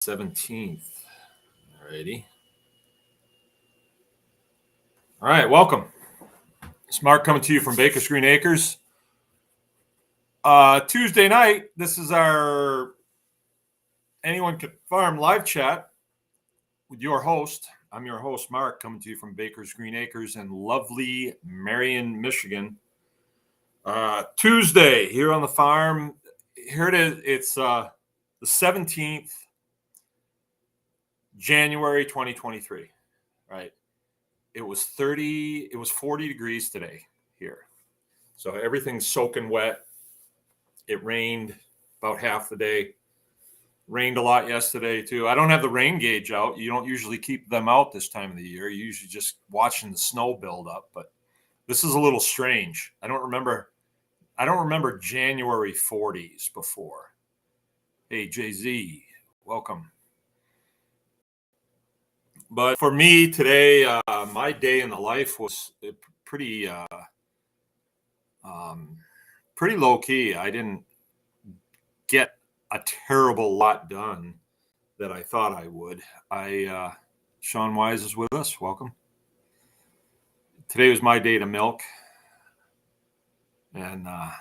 17th. Alrighty. All right, welcome. It's Mark coming to you from Baker's Green Acres. Tuesday night, this is our Anyone Can Farm live chat with your host. I'm your host, Mark, coming to you from Baker's Green Acres in lovely Marion, Michigan. Tuesday here on the farm. Here it is. It's the 17th, January 2023, right? It was 40 degrees today here. So everything's soaking wet. It rained about half the day. Rained a lot yesterday too. I don't have the rain gauge out. You don't usually keep them out this time of the year. You're usually just watching the snow build up, but this is a little strange. I don't remember January 40s before. Hey, JZ, welcome. But for me today, my day in the life was pretty low key. I didn't get a terrible lot done that I thought I would. Sean Wise is with us. Welcome. Today was my day to milk. And I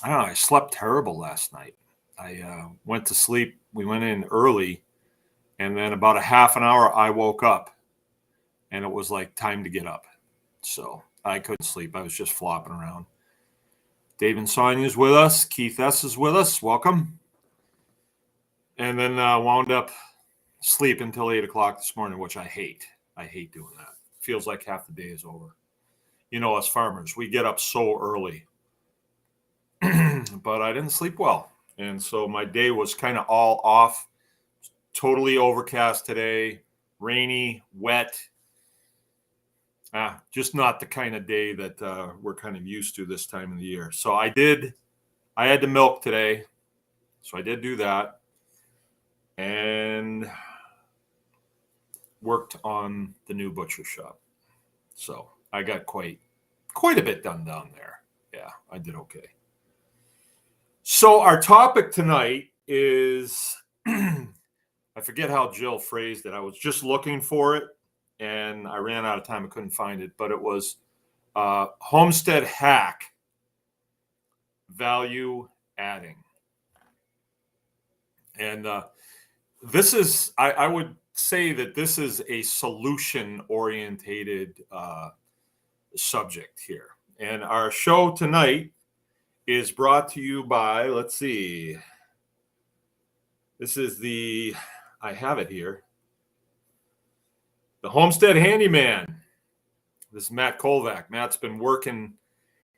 don't know, I slept terrible last night. I went to sleep. We went in early. And then about a half an hour, I woke up. And it was like time to get up. So I couldn't sleep. I was just flopping around. Dave and Sonia's with us. Keith S. is with us. Welcome. And then wound up sleeping until 8 o'clock this morning, which I hate. I hate doing that. Feels like half the day is over. You know, us farmers, we get up so early. But I didn't sleep well. And so my day was kind of all off. Totally overcast today. Rainy, wet. Just not the kind of day that we're kind of used to this time of the year. So I had to milk today. So I did do that. And worked on the new butcher shop. So I got quite a bit done down there. Yeah, I did okay. So our topic tonight is, I forget how Jill phrased it. I was just looking for it and I ran out of time. I couldn't find it, but it was Homestead hack value adding. And this is, I would say that this is a solution-orientated subject here. And our show tonight is brought to you by, let's see, this is I have it here, the Homestead Handyman. This is Matt Kolvac. Matt's been working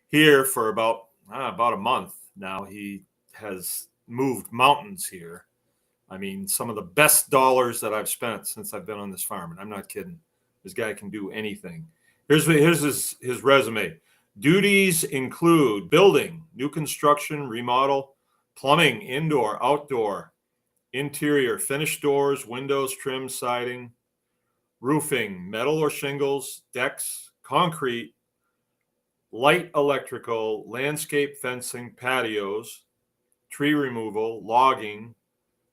here for about a month now. He has moved mountains here. I mean, some of the best dollars that I've spent since I've been on this farm, and I'm not kidding. This guy can do anything. Here's his resume. Duties include building, new construction, remodel, plumbing, indoor, outdoor, interior, finished doors, windows, trim, siding, roofing, metal or shingles, decks, concrete, light electrical, landscape fencing, patios, tree removal, logging,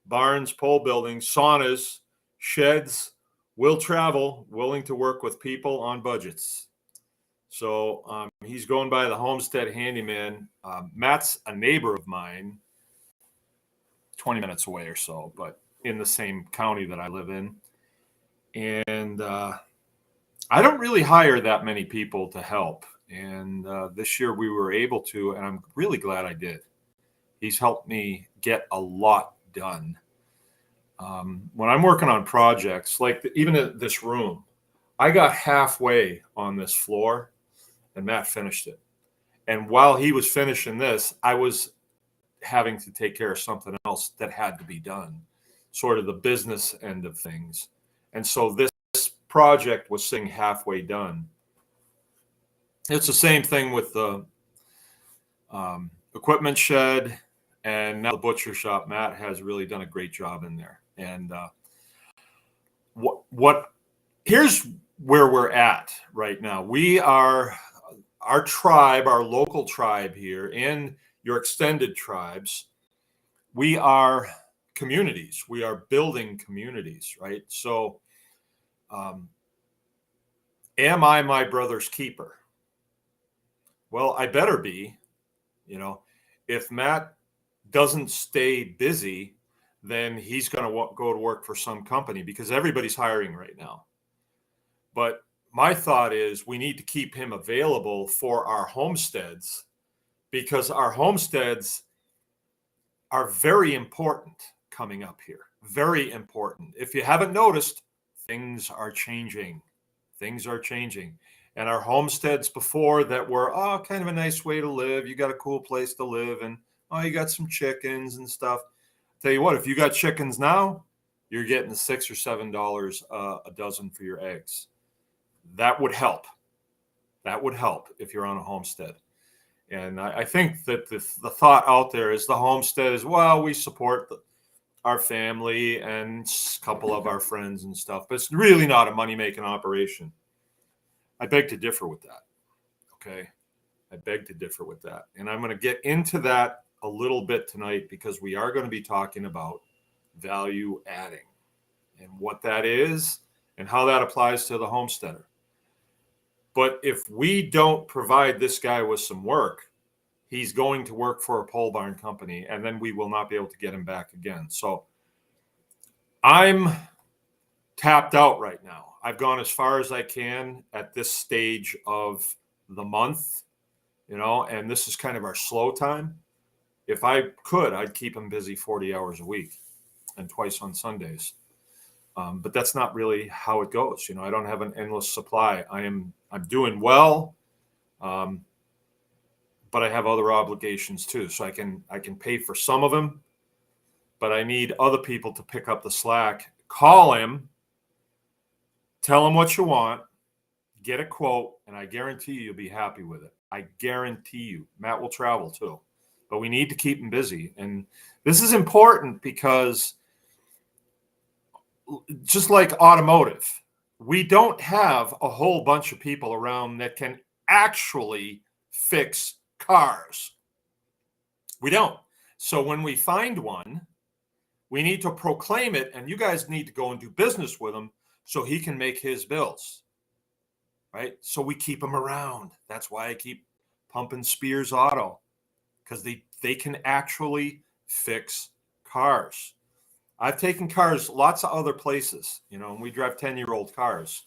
barns, pole building, saunas, sheds, will travel, willing to work with people on budgets. So he's going by the Homestead Handyman. Matt's a neighbor of mine, 20 minutes away or so, but in the same county that I live in. And I don't really hire that many people to help. And this year we were able to, and I'm really glad I did. He's helped me get a lot done. When I'm working on projects, like even in this room, I got halfway on this floor and Matt finished it. And while he was finishing this, I was having to take care of something else that had to be done, sort of the business end of things. And so this project was sitting halfway done. It's the same thing with the equipment shed and now the butcher shop. Matt has really done a great job in there. And here's where we're at right now. We are, our tribe, our local tribe here, and your extended tribes, we are communities. We are building communities, right? So, am I my brother's keeper? Well, I better be. If Matt doesn't stay busy, then he's going to go to work for some company because everybody's hiring right now. But my thought is we need to keep him available for our homesteads because our homesteads are very important coming up here. Very important. If you haven't noticed, things are changing. Things are changing. And our homesteads before that were, kind of a nice way to live. You got a cool place to live and, you got some chickens and stuff. Tell you what, if you got chickens now, you're getting $6 or $7 a dozen for your eggs. That would help. That would help if you're on a homestead. And I think that the thought out there is the homestead is, well, we support our family and a couple of our friends and stuff, but it's really not a money-making operation. I beg to differ with that. Okay. I beg to differ with that. And I'm going to get into that a little bit tonight because we are going to be talking about value adding and what that is and how that applies to the homesteader. But if we don't provide this guy with some work, he's going to work for a pole barn company, and then we will not be able to get him back again. So I'm tapped out right now. I've gone as far as I can at this stage of the month, and this is kind of our slow time. If I could, I'd keep him busy 40 hours a week and twice on Sundays. But that's not really how it goes. I don't have an endless supply. I'm doing well, but I have other obligations too. So I can pay for some of them, but I need other people to pick up the slack. Call him, tell him what you want, get a quote, and I guarantee you'll be happy with it. I guarantee you. Matt will travel too, but we need to keep him busy. And this is important because just like automotive, we don't have a whole bunch of people around that can actually fix cars. We don't. So when we find one, we need to proclaim it, and you guys need to go and do business with him so he can make his bills, right? So we keep him around. That's why I keep pumping Spears Auto, because they can actually fix cars. I've taken cars lots of other places, and we drive 10-year-old cars.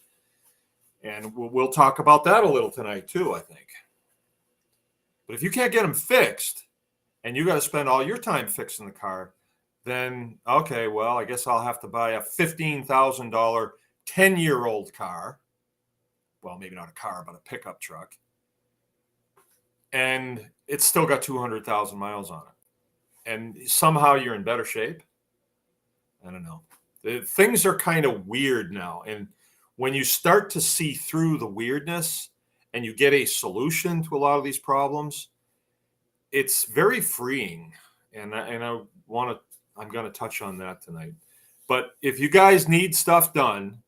And we'll talk about that a little tonight too, I think. But if you can't get them fixed and you got to spend all your time fixing the car, then, okay, well, I guess I'll have to buy a $15,000 10-year-old car. Well, maybe not a car, but a pickup truck. And it's still got 200,000 miles on it. And somehow you're in better shape. I don't know. Things are kind of weird now. And when you start to see through the weirdness and you get a solution to a lot of these problems, it's very freeing. And I'm going to touch on that tonight. But if you guys need stuff done,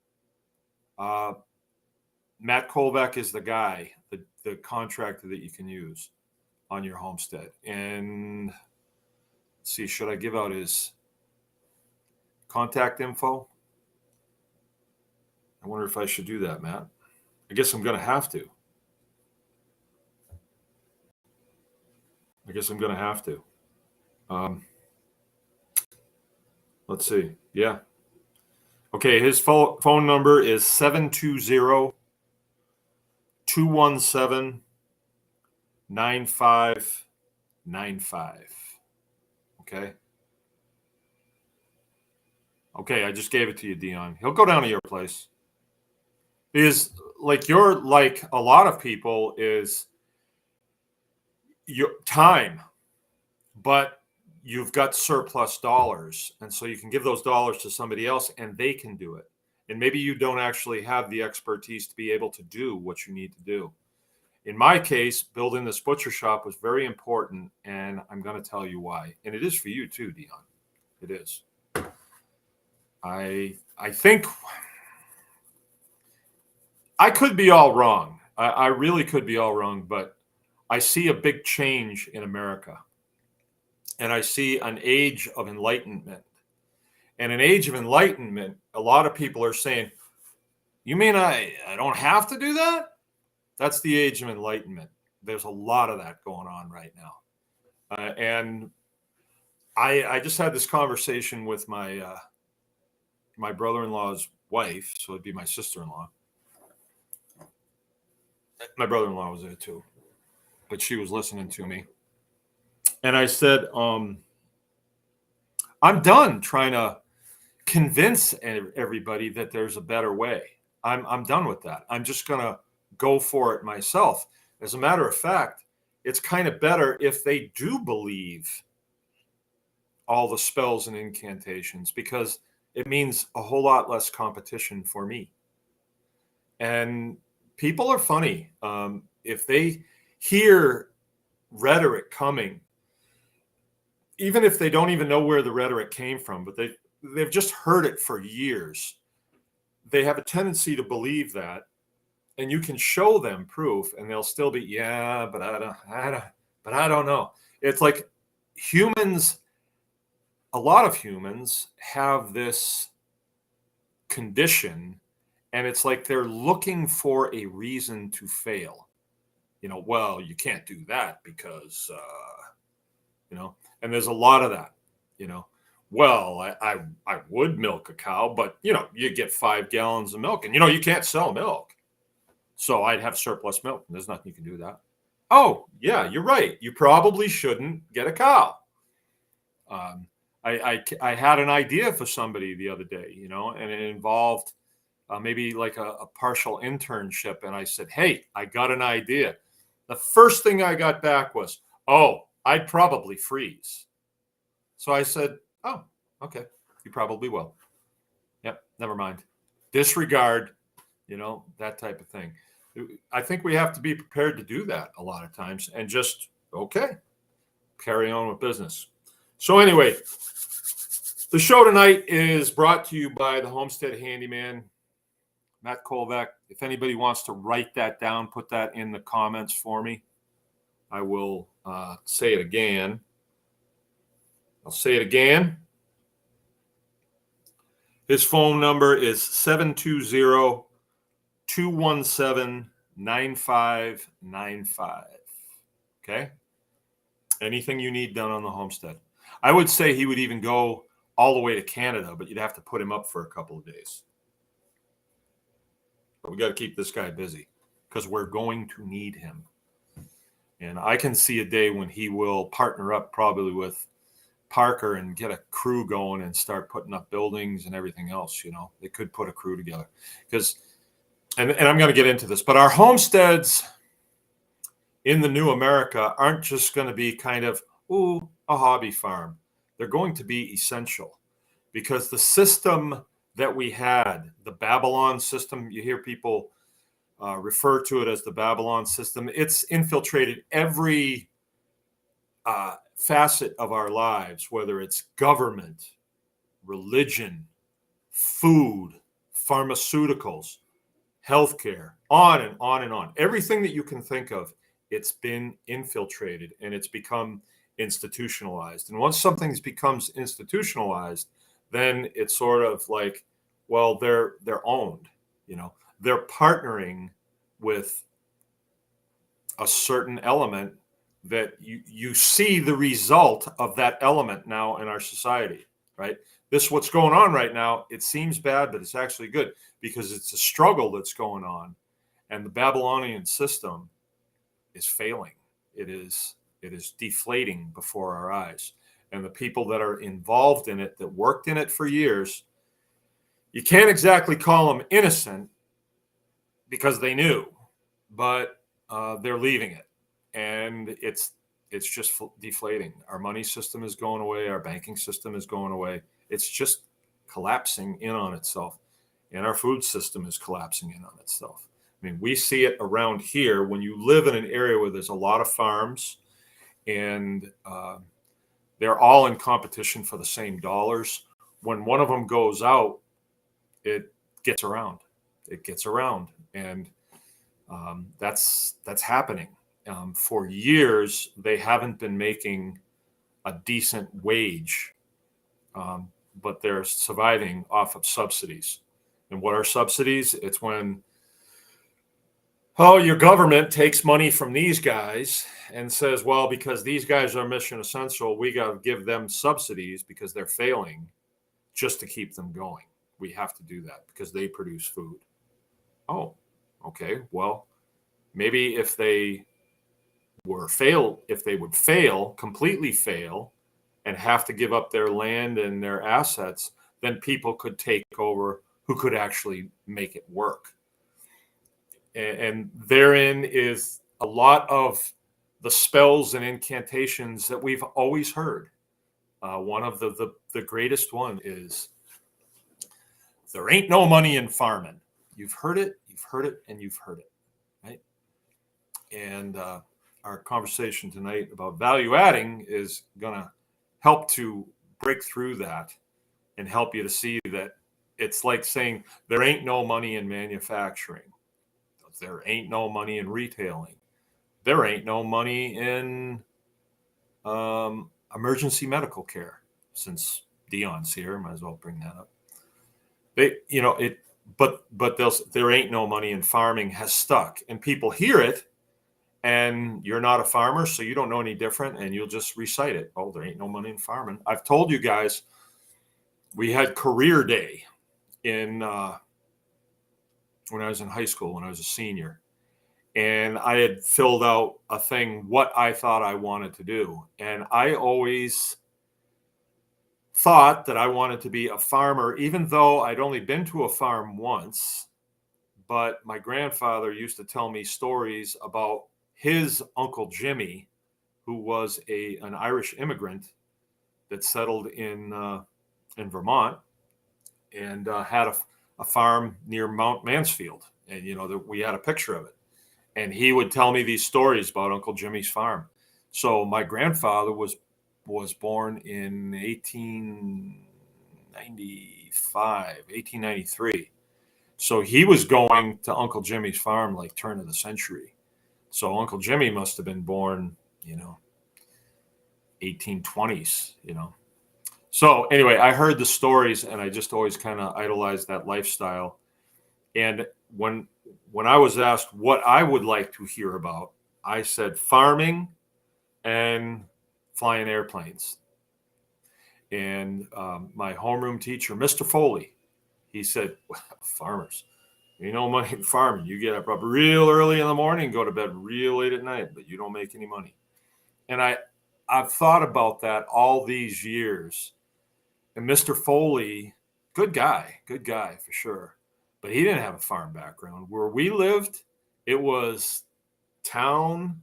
Matt Kolvac is the guy, the contractor that you can use on your homestead. And let's see, should I give out his contact info? I wonder if I should do that, Matt. I guess I'm going to have to. Let's see. Yeah. Okay, his phone number is 720-217-9595. Okay. Okay, I just gave it to you, Dion. He'll go down to your place. You're like a lot of people is your time, but you've got surplus dollars. And so you can give those dollars to somebody else and they can do it. And maybe you don't actually have the expertise to be able to do what you need to do. In my case, building this butcher shop was very important, and I'm going to tell you why. And it is for you too, Dion. It is. I think I could be all wrong. I really could be all wrong, but I see a big change in America. And I see an age of enlightenment. And an age of enlightenment, a lot of people are saying, you mean I don't have to do that? That's the age of enlightenment. There's a lot of that going on right now. And I just had this conversation with my my brother-in-law's wife, so it'd be my sister-in-law. My brother-in-law was there too, but she was listening to me. And I said, I'm done trying to convince everybody that there's a better way. I'm done with that. I'm just going to go for it myself. As a matter of fact, it's kind of better if they do believe all the spells and incantations, because it means a whole lot less competition for me. And people are funny. If they hear rhetoric coming, even if they don't even know where the rhetoric came from, but they've just heard it for years, they have a tendency to believe that. And you can show them proof and they'll still be, yeah, but I don't know. It's like humans, a lot of humans have this condition, and it's like they're looking for a reason to fail. Well, you can't do that because, and there's a lot of that, well, I would milk a cow, but, you get 5 gallons of milk and, you can't sell milk. So I'd have surplus milk, and there's nothing you can do with that. Oh, yeah, you're right. You probably shouldn't get a cow. I had an idea for somebody the other day, and it involved maybe like a partial internship. And I said, hey, I got an idea. The first thing I got back was, oh, I'd probably freeze. So I said, oh, okay, you probably will. Yep, never mind. Disregard, that type of thing. I think we have to be prepared to do that a lot of times and just, okay, carry on with business. So anyway, the show tonight is brought to you by the Homestead handyman, Matt Kolvac. If anybody wants to write that down, put that in the comments for me. I will say it again. I'll say it again. His phone number is 720-217-9595. Okay? Anything you need done on the homestead. I would say he would even go all the way to Canada, but you'd have to put him up for a couple of days. But we got to keep this guy busy because we're going to need him. And I can see a day when he will partner up probably with Parker and get a crew going and start putting up buildings and everything else. They could put a crew together because, and I'm going to get into this, but our homesteads in the new America aren't just going to be kind of, a hobby farm. They're going to be essential because the system that we had, the Babylon system, you hear people refer to it as the Babylon system. It's infiltrated every facet of our lives, whether it's government, religion, food, pharmaceuticals, healthcare, on and on and on. Everything that you can think of, it's been infiltrated and it's become institutionalized. And once something becomes institutionalized, then it's sort of like, well, they're owned. They're partnering with a certain element that you see the result of that element now in our society, right? This, what's going on right now, it seems bad, but it's actually good because it's a struggle that's going on, and the Babylonian system is failing. It is deflating before our eyes. And the people that are involved in it, that worked in it for years, you can't exactly call them innocent because they knew, but they're leaving it. And it's just deflating. Our money system is going away. Our banking system is going away. It's just collapsing in on itself. And our food system is collapsing in on itself. I mean, we see it around here when you live in an area where there's a lot of farms and they're all in competition for the same dollars. When one of them goes out, it gets around. It gets around. And that's happening. For years, they haven't been making a decent wage but they're surviving off of subsidies. And what are subsidies? It's when, oh, your government takes money from these guys and says, well, because these guys are mission essential, we got to give them subsidies because they're failing just to keep them going. We have to do that because they produce food. Oh, okay. Well, maybe if they would completely fail and have to give up their land and their assets, then people could take over who could actually make it work. And therein is a lot of the spells and incantations that we've always heard. One of the greatest one is, there ain't no money in farming. You've heard it, and you've heard it, right? And our conversation tonight about value adding is going to help to break through that and help you to see that it's like saying there ain't no money in manufacturing. There ain't no money in retailing. There ain't no money in emergency medical care. Since Dion's here, might as well bring that up. But there ain't no money in farming has stuck, and people hear it, and you're not a farmer, so you don't know any different, and you'll just recite it. Oh, there ain't no money in farming. I've told you guys, we had career day in when I was in high school, when I was a senior. And I had filled out a thing, what I thought I wanted to do. And I always thought that I wanted to be a farmer, even though I'd only been to a farm once. But my grandfather used to tell me stories about his Uncle Jimmy, who was an Irish immigrant that settled in Vermont and had a farm near Mount Mansfield. And, we had a picture of it. And he would tell me these stories about Uncle Jimmy's farm. So my grandfather was born in 1893. So he was going to Uncle Jimmy's farm like turn of the century. So Uncle Jimmy must have been born, 1820s, So anyway, I heard the stories and I just always kind of idolized that lifestyle. And when I was asked what I would like to hear about, I said farming and flying airplanes. And my homeroom teacher, Mr. Foley, he said, well, farmers, money in farming. You get up real early in the morning, go to bed real late at night, but you don't make any money. And I've thought about that all these years. And Mr. Foley, good guy for sure. But he didn't have a farm background. Where we lived, it was town,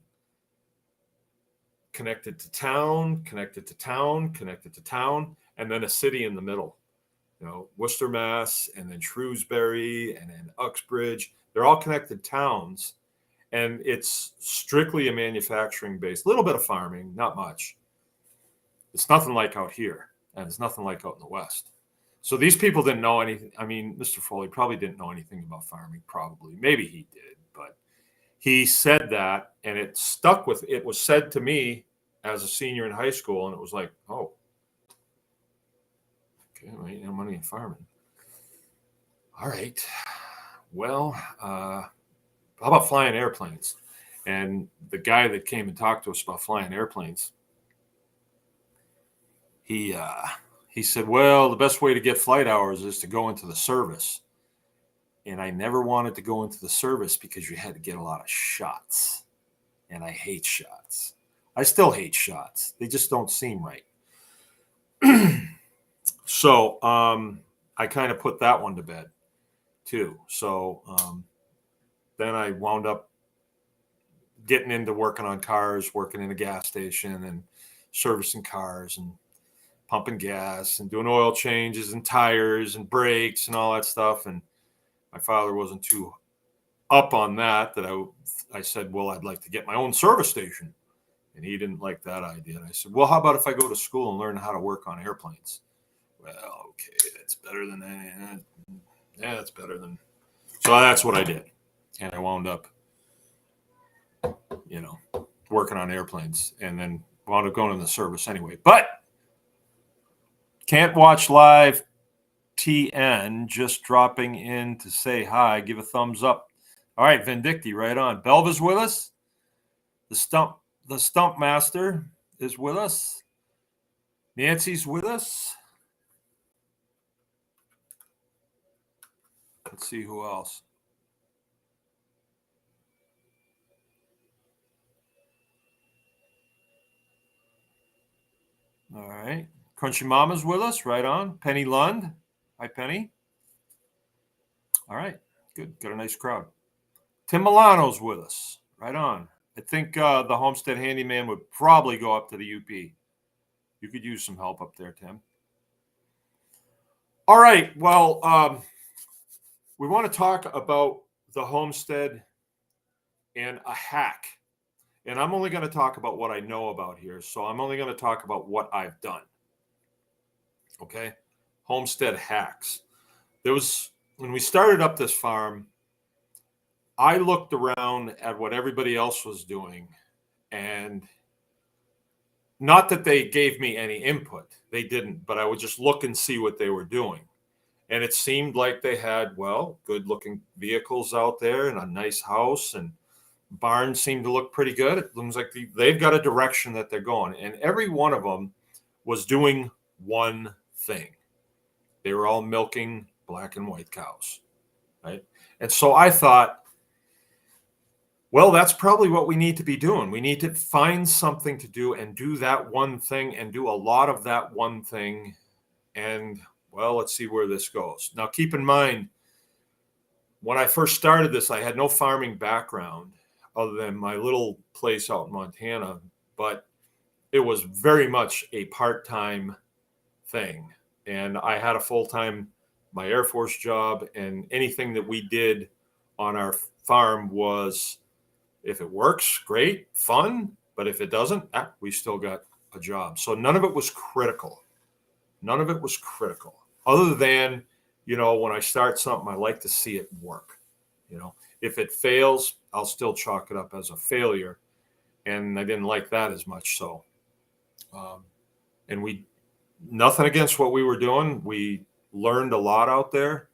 connected to town, connected to town, connected to town, and then a city in the middle. Worcester, Mass, and then Shrewsbury, and then Uxbridge. They're all connected towns, and it's strictly a manufacturing base. A little bit of farming, not much. It's nothing like out here, and it's nothing like out in the West. So these people didn't know anything. I mean, Mr. Foley probably didn't know anything about farming, probably. Maybe he did, but he said that, and it stuck with, it was said to me as a senior in high school, and it was like, oh, okay, well, ain't no money in farming. All right. Well, how about flying airplanes? And the guy that came and talked to us about flying airplanes, he said, well, the best way to get flight hours is to go into the service. And I never wanted to go into the service because you had to get a lot of shots. And I hate shots. I still hate shots. They just don't seem right. So I kind of put that one to bed too. So then I wound up getting into working on cars, working in a gas station and servicing cars and pumping gas and doing oil changes and tires and brakes and all that stuff. And my father wasn't too up on that I said, well, I'd like to get my own service station. And he didn't like that idea. And I said, well, how about if I go to school and learn how to work on airplanes? Well, okay, that's better than that. Yeah, that's better than. So that's what I did. And I wound up, working on airplanes and then wound up going in the service anyway. But Can't watch live TN, just dropping in to say hi. Give a thumbs up. All right, Vindicti, right on. Belva's with us. The stump master is with us. Nancy's with us. Let's see who else. All right. Crunchy Mama's with us, right on. Penny Lund. Hi, Penny. All right. Good. Got a nice crowd. Tim Milano's with us, right on. I think the Homestead handyman would probably go up to the UP. You could use some help up there, Tim. All right. Well, we want to talk about the homestead and a hack. And I'm only going to talk about what I know about here. So I'm only going to talk about what I've done. Okay. Homestead hacks. When we started up this farm, I looked around at what everybody else was doing, and not that they gave me any input. They didn't, but I would just look and see what they were doing. And it seemed like they had, well, good looking vehicles out there and a nice house, and barns seemed to look pretty good. It looks like they've got a direction that they're going. And every one of them was doing one thing. They were all milking black and white cows, right? And so I thought, well, that's probably what we need to be doing. We need to find something to do and do that one thing and do a lot of that one thing. And, well, let's see where this goes. Now, keep in mind, when I first started this, I had no farming background other than my little place out in Montana, but it was very much a part-time thing. And I had a full-time, my Air Force job, and anything that we did on our farm was, if it works, great, fun. But if it doesn't, we still got a job. So none of it was critical. None of it was critical. Other than, when I start something, I like to see it work. If it fails, I'll still chalk it up as a failure. And I didn't like that as much. So, and nothing against what we were doing. We learned a lot out there.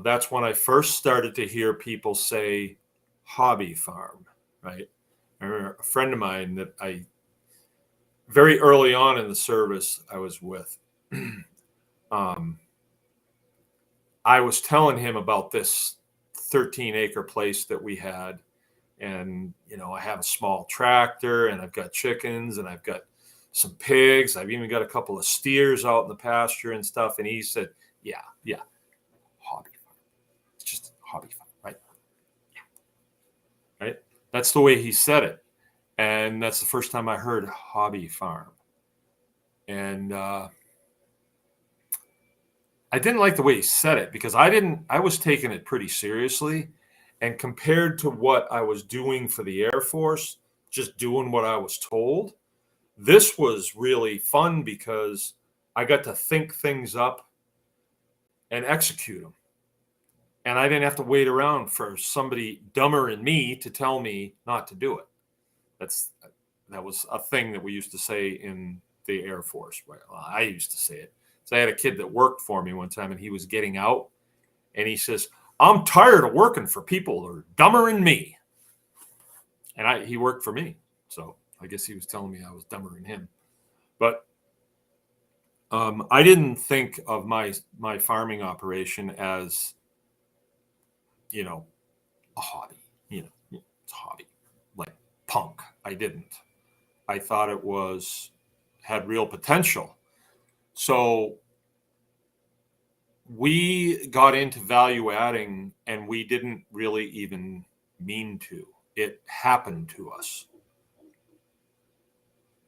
That's when I first started to hear people say hobby farm, right? I remember a friend of mine that very early on in the service I was with, I was telling him about this 13-acre place that we had. And, I have a small tractor, and I've got chickens, and I've got some pigs. I've even got a couple of steers out in the pasture and stuff. And he said, yeah, hobby farm. It's just a hobby farm, right? Yeah. Right? That's the way he said it. And that's the first time I heard hobby farm. And I didn't like the way he said it, because I was taking it pretty seriously. And compared to what I was doing for the Air Force, just doing what I was told, this was really fun because I got to think things up and execute them. And I didn't have to wait around for somebody dumber than me to tell me not to do it. That was a thing that we used to say in the Air Force. Well, I used to say it. So I had a kid that worked for me one time, and he was getting out, and he says, I'm tired of working for people that are dumber than me. And he worked for me. So I guess he was telling me I was dumber than him. But I didn't think of my farming operation as, a hobby. It's a hobby, like punk. I didn't. I thought it had real potential. So we got into value adding, and we didn't really even mean to. It happened to us.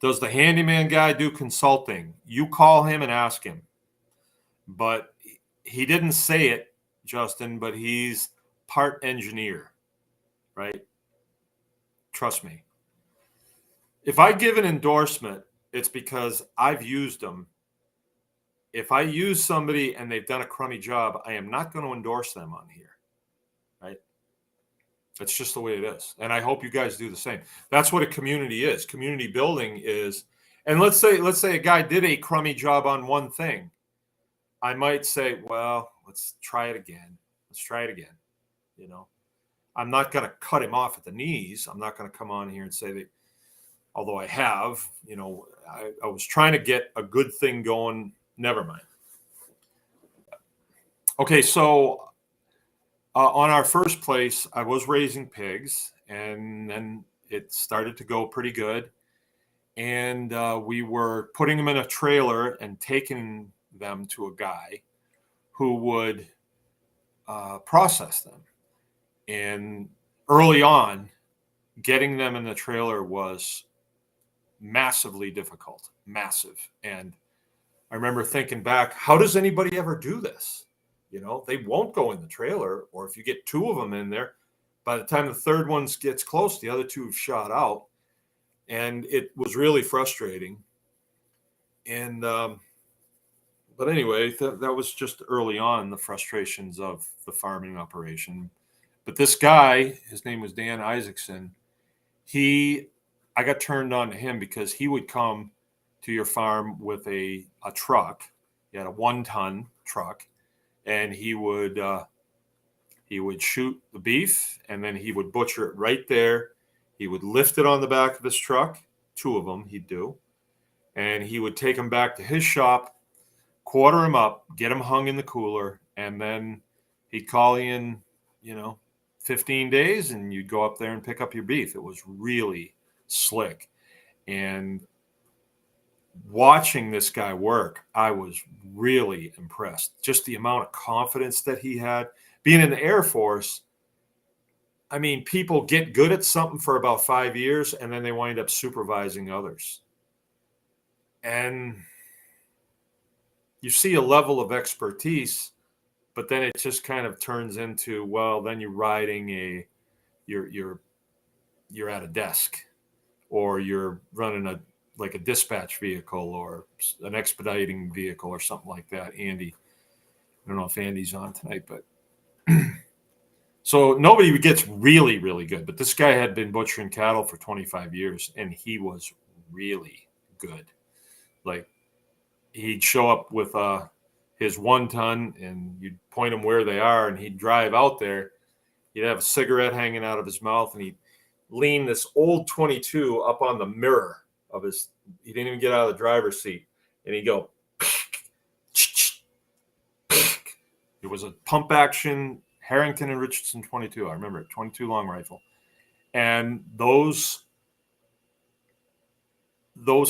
Does the handyman guy do consulting? You call him and ask him. But he didn't say it, Justin, but he's part engineer, right? Trust me. If I give an endorsement, it's because I've used them. If I use somebody and they've done a crummy job, I am not going to endorse them on here, right? That's just the way it is. And I hope you guys do the same. That's what a community is. Community building is And let's say a guy did a crummy job on one thing. I might say, well, let's try it again. Let's try it again. You know, I'm not going to cut him off at the knees. I'm not going to come on here and say that, although I have, I was trying to get a good thing going. Never mind. Okay, so on our first place, I was raising pigs, and then it started to go pretty good. And we were putting them in a trailer and taking them to a guy who would process them. And early on, getting them in the trailer was massively difficult, massive. And I remember thinking back, how does anybody ever do this? They won't go in the trailer, or if you get two of them in there, by the time the third one gets close, the other two have shot out. And it was really frustrating. And, but anyway, that was just early on, the frustrations of the farming operation. But this guy, his name was Dan Isaacson, I got turned on to him because he would come to your farm with a truck. He had a 1-ton truck, and he would shoot the beef, and then he would butcher it right there. He would lift it on the back of his truck, 2 of them he'd do, and he would take them back to his shop, quarter them up, get them hung in the cooler, and then he'd call you in, 15 days, and you'd go up there and pick up your beef. It was really slick. And watching this guy work, I was really impressed. Just the amount of confidence that he had. Being in the Air Force, I mean, people get good at something for about 5 years, and then they wind up supervising others. And you see a level of expertise, but then it just kind of turns into, well, then you're riding you're at a desk, or you're running a dispatch vehicle or an expediting vehicle or something like that. Andy, I don't know if Andy's on tonight, but so nobody gets really, really good. But this guy had been butchering cattle for 25 years, and he was really good. Like, he'd show up with his 1-ton, and you'd point him where they are, and he'd drive out there. He'd have a cigarette hanging out of his mouth, and he'd lean this old 22 up on the mirror of his. He didn't even get out of the driver's seat, and he'd go. It was a pump action Harrington and Richardson 22. I remember it, 22 long rifle, and those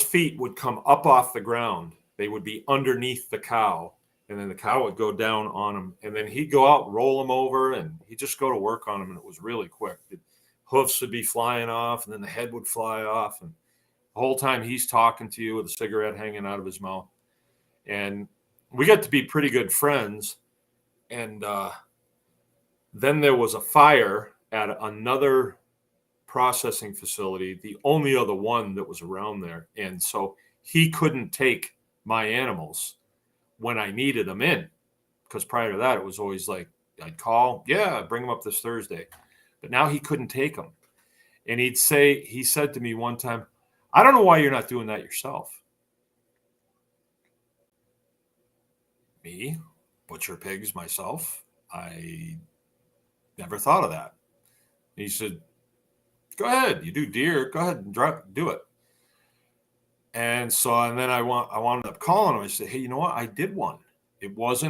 feet would come up off the ground. They would be underneath the cow, and then the cow would go down on him, and then he'd go out, roll them over, and he'd just go to work on them, and it was really quick. The hoofs would be flying off, and then the head would fly off, and the whole time he's talking to you with a cigarette hanging out of his mouth. And we got to be pretty good friends. And then there was a fire at another processing facility, the only other one that was around there. And so he couldn't take my animals when I needed them in, because prior to that, it was always like, I'd call, yeah, bring them up this Thursday. But now he couldn't take them. And he said to me one time, I don't know why you're not doing that yourself. Me, butcher pigs myself? I never thought of that. He said, go ahead. You do deer. Go ahead and do it. And then I wound up calling him. I said, hey, you know what? I did one. It was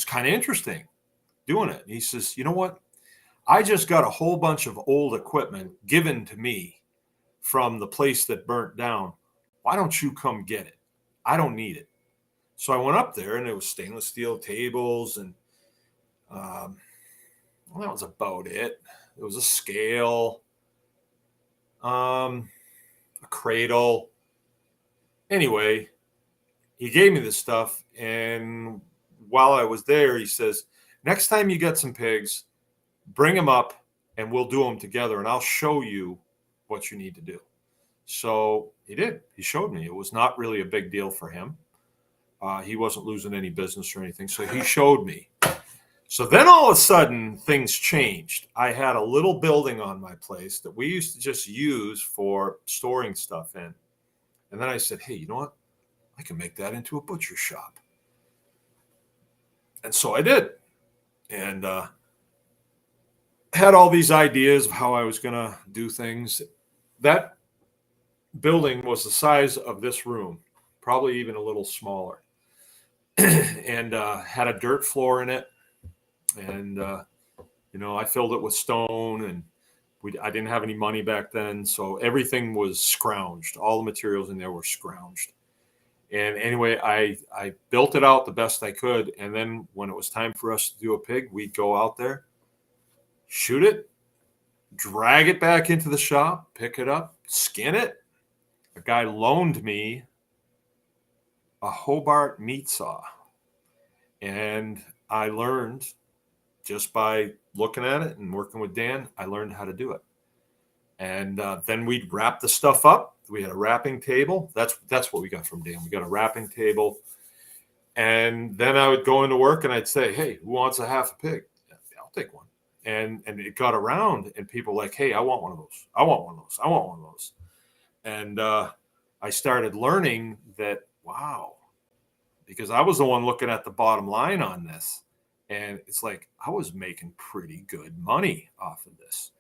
kind of interesting doing it. And he says, you know what? I just got a whole bunch of old equipment given to me from the place that burnt down. Why don't you come get it? I don't need it. So I went up there, and it was stainless steel tables, and that was about it. It was a scale, a cradle. Anyway, he gave me this stuff, and while I was there, he says, next time you get some pigs, bring them up, and we'll do them together, and I'll show you what you need to do. So he did. He showed me. It was not really a big deal for him. He wasn't losing any business or anything, so he showed me. So then all of a sudden, things changed. I had a little building on my place that we used to just use for storing stuff in. And then I said, hey, you know what? I can make that into a butcher shop. And so I did. And had all these ideas of how I was going to do things. That building was the size of this room, probably even a little smaller, and had a dirt floor in it. And, I filled it with stone, and I didn't have any money back then. So everything was scrounged. All the materials in there were scrounged. And anyway, I built it out the best I could. And then when it was time for us to do a pig, we'd go out there, shoot it, drag it back into the shop, pick it up, skin it. A guy loaned me a Hobart meat saw. And I learned just by looking at it and working with Dan, I learned how to do it. And then we'd wrap the stuff up. We had a wrapping table. That's what we got from Dan. We got a wrapping table. And then I would go into work and I'd say, hey, who wants a half a pig? Yeah, I'll take one. And it got around, and people were like, hey, I want one of those. I want one of those. I want one of those. And I started learning that, wow, because I was the one looking at the bottom line on this. And it's like, I was making pretty good money off of this.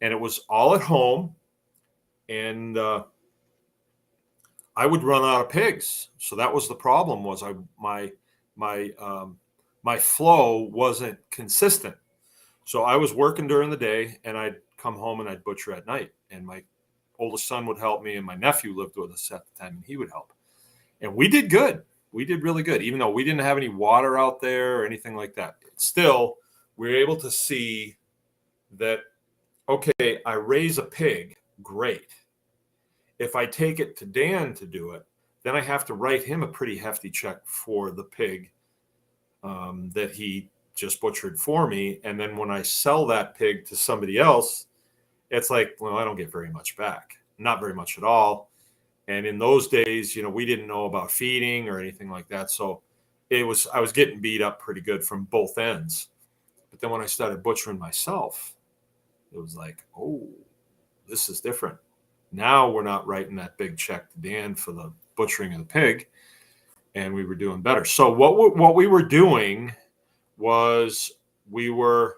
And it was all at home. And I would run out of pigs. So that was the problem, was my flow wasn't consistent. So I was working during the day, and I'd come home and I'd butcher at night. And my oldest son would help me, and my nephew lived with us at the time, and he would help. And we did good. We did really good, even though we didn't have any water out there or anything like that. Still, we were able to see that, okay, I raise a pig, great. If I take it to Dan to do it, then I have to write him a pretty hefty check for the pig that he just butchered for me. And then when I sell that pig to somebody else, it's like, well, I don't get very much back, not very much at all. And in those days, we didn't know about feeding or anything like that. So I was getting beat up pretty good from both ends. But then when I started butchering myself, it was like, oh, this is different. Now we're not writing that big check to Dan for the butchering of the pig, and we were doing better. So what we were doing was we were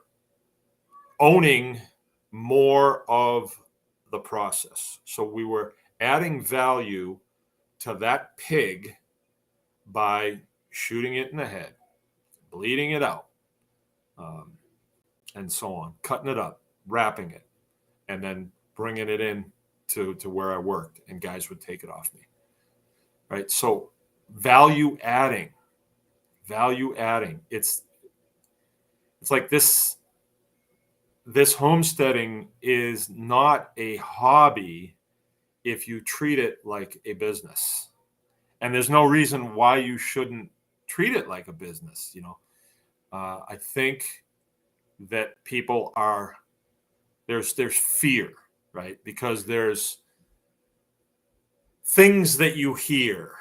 owning more of the process. So we were adding value to that pig by shooting it in the head, bleeding it out, and so on, cutting it up, wrapping it, and then bringing it in to where I worked, and guys would take it off me. Right. So value adding. It's like this homesteading is not a hobby if you treat it like a business. And there's no reason why you shouldn't treat it like a business. I think that people there's fear, right? Because there's things that you hear,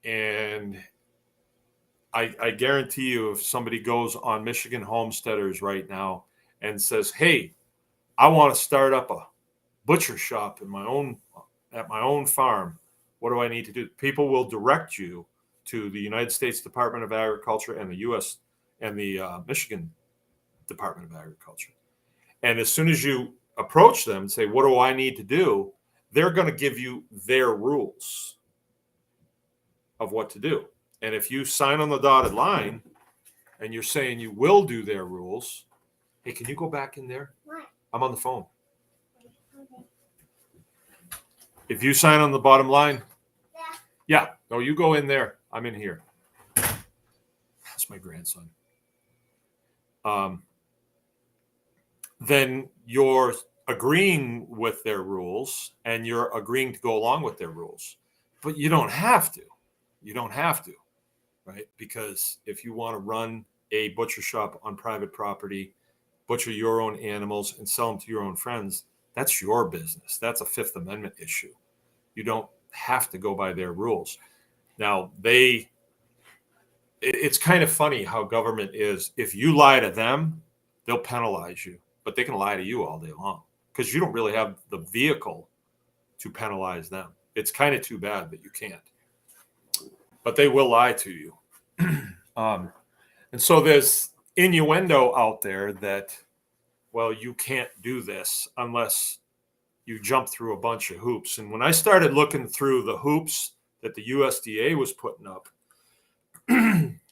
and I guarantee you, if somebody goes on Michigan Homesteaders right now and says, hey, I want to start up a butcher shop at my own farm, what do I need to do? People will direct you to the United States Department of Agriculture and the U.S. and the Michigan Department of Agriculture. And as soon as you approach them and say, what do I need to do? They're going to give you their rules of what to do. And if you sign on the dotted line and you're saying you will do their rules, hey, can you go back in there? What? I'm on the phone. Okay. If you sign on the bottom line, yeah. No, you go in there. I'm in here. That's my grandson. Then you're agreeing with their rules, and you're agreeing to go along with their rules. But you don't have to. Right? Because if you want to run a butcher shop on private property, butcher your own animals and sell them to your own friends, that's your business. That's a Fifth Amendment issue. You don't have to go by their rules. Now, it's kind of funny how government is. If you lie to them, they'll penalize you, but they can lie to you all day long because you don't really have the vehicle to penalize them. It's kind of too bad that you can't. But they will lie to you. And so there's innuendo out there that, well, you can't do this unless you jump through a bunch of hoops. And when I started looking through the hoops that the USDA was putting up,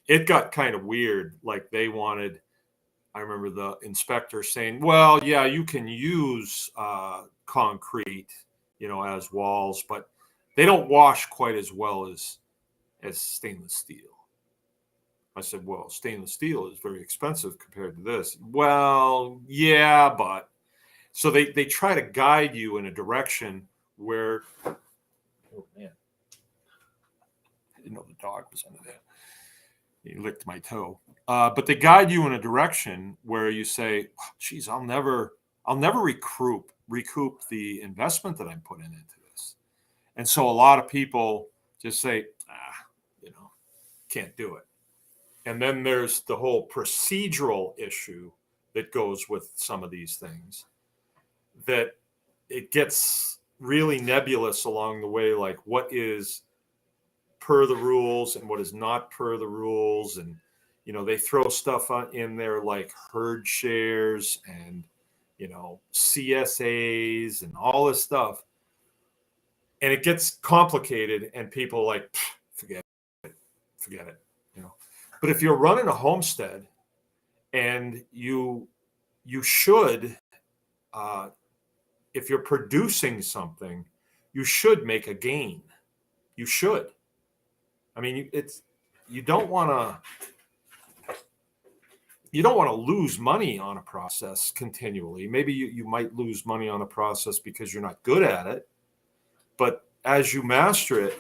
it got kind of weird. Like they wanted, I remember the inspector saying, well, yeah, you can use concrete, as walls, but they don't wash quite as well as stainless steel. I said, well, stainless steel is very expensive compared to this. Well, yeah, but so they try to guide you in a direction where, oh man, I didn't know the dog was under there. He licked my toe. But they guide you in a direction where you say, oh, geez, I'll never recoup the investment that I'm putting into this. And so a lot of people just say, can't do it. And then there's the whole procedural issue that goes with some of these things, that it gets really nebulous along the way, like what is per the rules and what is not per the rules. And, they throw stuff in there like herd shares and, CSAs and all this stuff. And it gets complicated and people are like, forget it. But if you're running a homestead and you should, if you're producing something, you should make a gain. You should. I mean, you don't want to lose money on a process continually. Maybe you might lose money on a process because you're not good at it. But as you master it,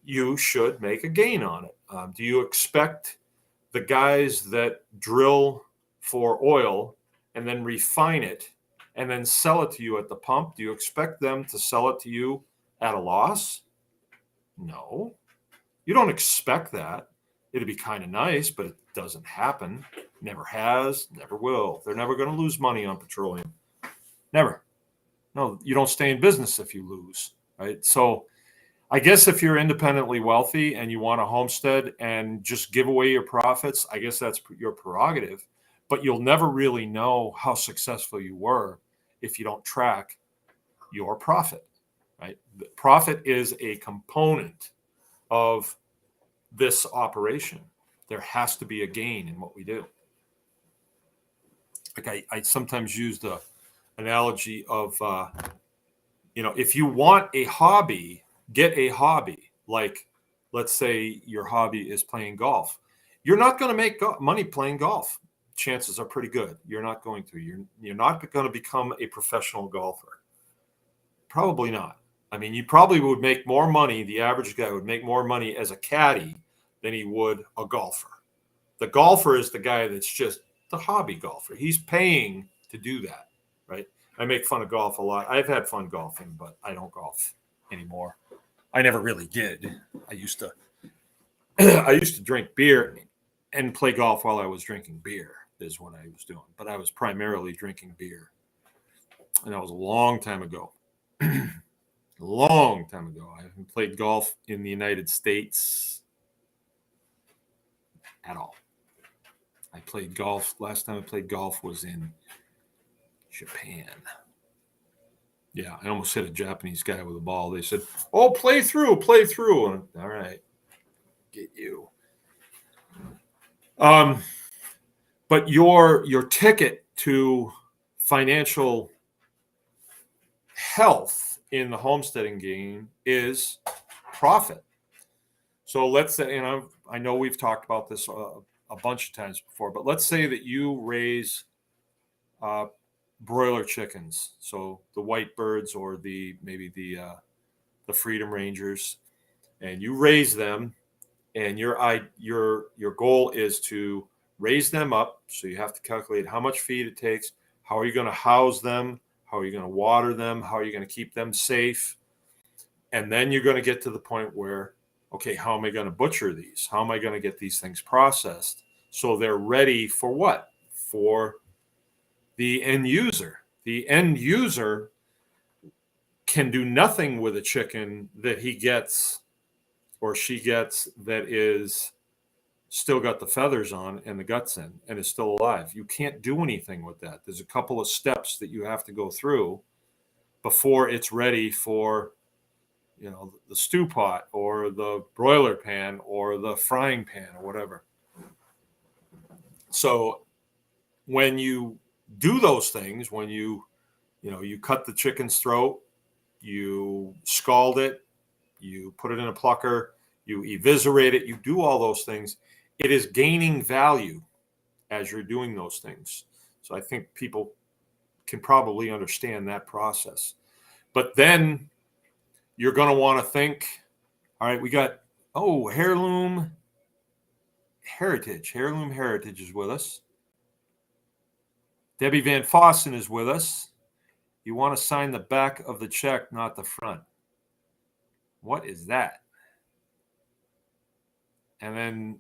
you should make a gain on it. Do you expect the guys that drill for oil and then refine it and then sell it to you at the pump, do you expect them to sell it to you at a loss? No. You don't expect that. It'd be kind of nice, but it doesn't happen. Never has, never will. They're never going to lose money on petroleum. Never. No, you don't stay in business if you lose, right? So I guess if you're independently wealthy and you want a homestead and just give away your profits, I guess that's your prerogative. But you'll never really know how successful you were if you don't track your profit, right? The profit is a component of this operation. There has to be a gain in what we do. Like I sometimes use the analogy of, if you want a hobby, get a hobby. Like, let's say your hobby is playing golf. You're not going to make money playing golf. Chances are pretty good. You're not going to. You're not going to become a professional golfer. Probably not. I mean, you probably would make more money. The average guy would make more money as a caddy than he would a golfer. The golfer is the guy that's just the hobby golfer. He's paying to do that, right? I make fun of golf a lot. I've had fun golfing, but I don't golf anymore. I never really did. I used to drink beer and play golf while I was drinking beer is what I was doing. But I was primarily drinking beer. And that was a long time ago. A long time ago. I haven't played golf in the United States at all. I played golf. Last time I played golf was in Japan. Yeah, I almost hit a Japanese guy with a ball. They said, "Oh, play through." And, all right, get you. But your ticket to financial health in the homesteading game is profit. So let's say, and I know we've talked about this a bunch of times before, but let's say that you raise broiler chickens, so the white birds or maybe the Freedom Rangers, and you raise them, and your goal is to raise them up. So you have to calculate how much feed it takes, how are you going to house them, how are you going to water them, how are you going to keep them safe, and then you're going to get to the point where, okay, how am I going to butcher these? How am I going to get these things processed so they're ready for what? For the end user. The end user can do nothing with a chicken that he gets or she gets that is still got the feathers on and the guts in and is still alive. You can't do anything with that. There's a couple of steps that you have to go through before it's ready for, the stew pot or the broiler pan or the frying pan or whatever. So when you do those things, when you cut the chicken's throat, you scald it, you put it in a plucker, you eviscerate it, you do all those things, it is gaining value as you're doing those things. So I think people can probably understand that process. But then you're going to want to think, all right, we got, Heirloom Heritage. Heirloom Heritage is with us. Debbie Van Fossen is with us. You want to sign the back of the check, not the front. What is that? And then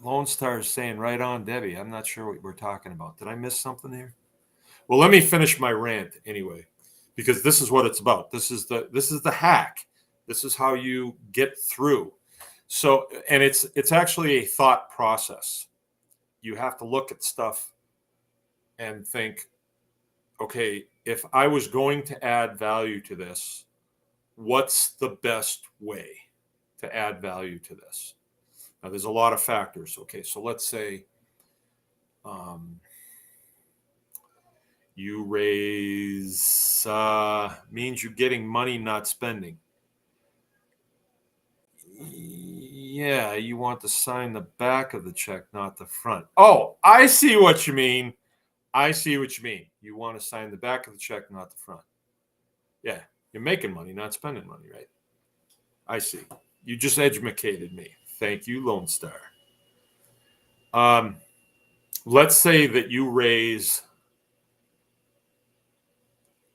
Lone Star is saying, right on, Debbie. I'm not sure what we're talking about. Did I miss something here? Well, let me finish my rant anyway, because this is what it's about. This is the hack. This is how you get through. So, and it's actually a thought process. You have to look at stuff and think, okay, if I was going to add value to this, what's the best way to add value to this? Now, there's a lot of factors. Okay, so let's say you raise means you're getting money, not spending. Yeah, you want to sign the back of the check, not the front. Oh, I see what you mean. You want to sign the back of the check, not the front. Yeah, you're making money, not spending money, right? I see. You just educated me. Thank you, Lone Star. Let's say that you raise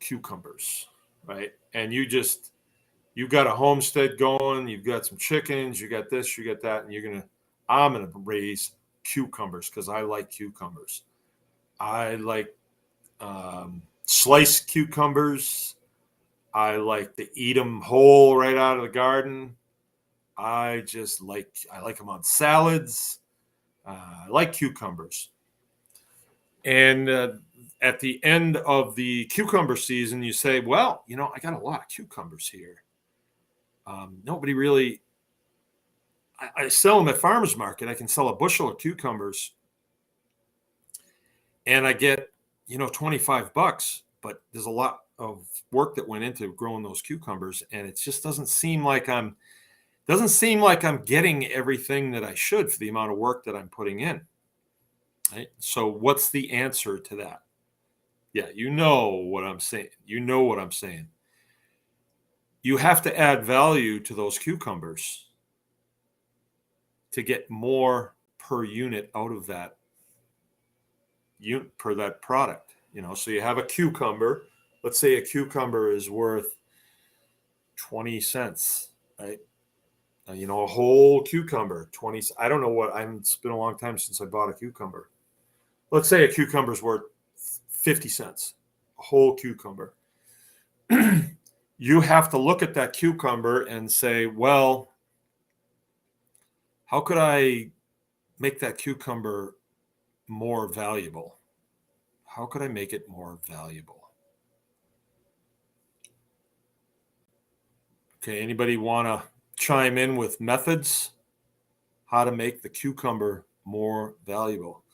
cucumbers, right? And you've got a homestead going, you've got some chickens, you got this, you got that, and I'm going to raise cucumbers because I like cucumbers. I like sliced cucumbers. I like to eat them whole right out of the garden. I like them on salads. I like cucumbers. And at the end of the cucumber season, you say, well, I got a lot of cucumbers here. Nobody really, I sell them at farmer's market. I can sell a bushel of cucumbers and I get, $25, but there's a lot of work that went into growing those cucumbers. And it just doesn't seem like I'm getting everything that I should for the amount of work that I'm putting in. Right? So what's the answer to that? Yeah, you know what I'm saying. You have to add value to those cucumbers to get more per unit out of that per that product. So you have a cucumber. Let's say a cucumber is worth 20 cents, right? A whole cucumber, 20. I don't know what. It's been a long time since I bought a cucumber. Let's say a cucumber is worth 50 cents, a whole cucumber. You have to look at that cucumber and say, well, how could I make that cucumber more valuable? How could I make it more valuable? Okay, anybody want to chime in with methods? How to make the cucumber more valuable?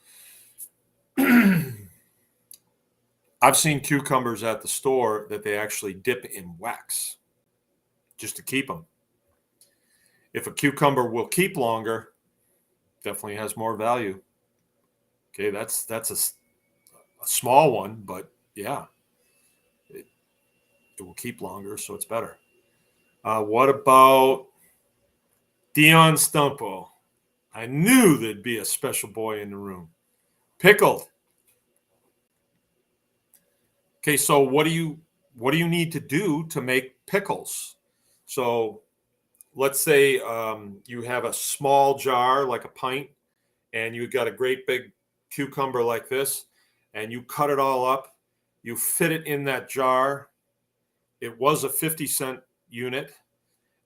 I've seen cucumbers at the store that they actually dip in wax just to keep them. If a cucumber will keep longer, definitely has more value. Okay, that's a small one, but yeah, it will keep longer, so it's better. What about Dion Stumpo? I knew there'd be a special boy in the room. Pickled. Okay, so what do you need to do to make pickles? So let's say you have a small jar like a pint, and you've got a great big cucumber like this, and you cut it all up. You fit it in that jar it was a 50-cent unit.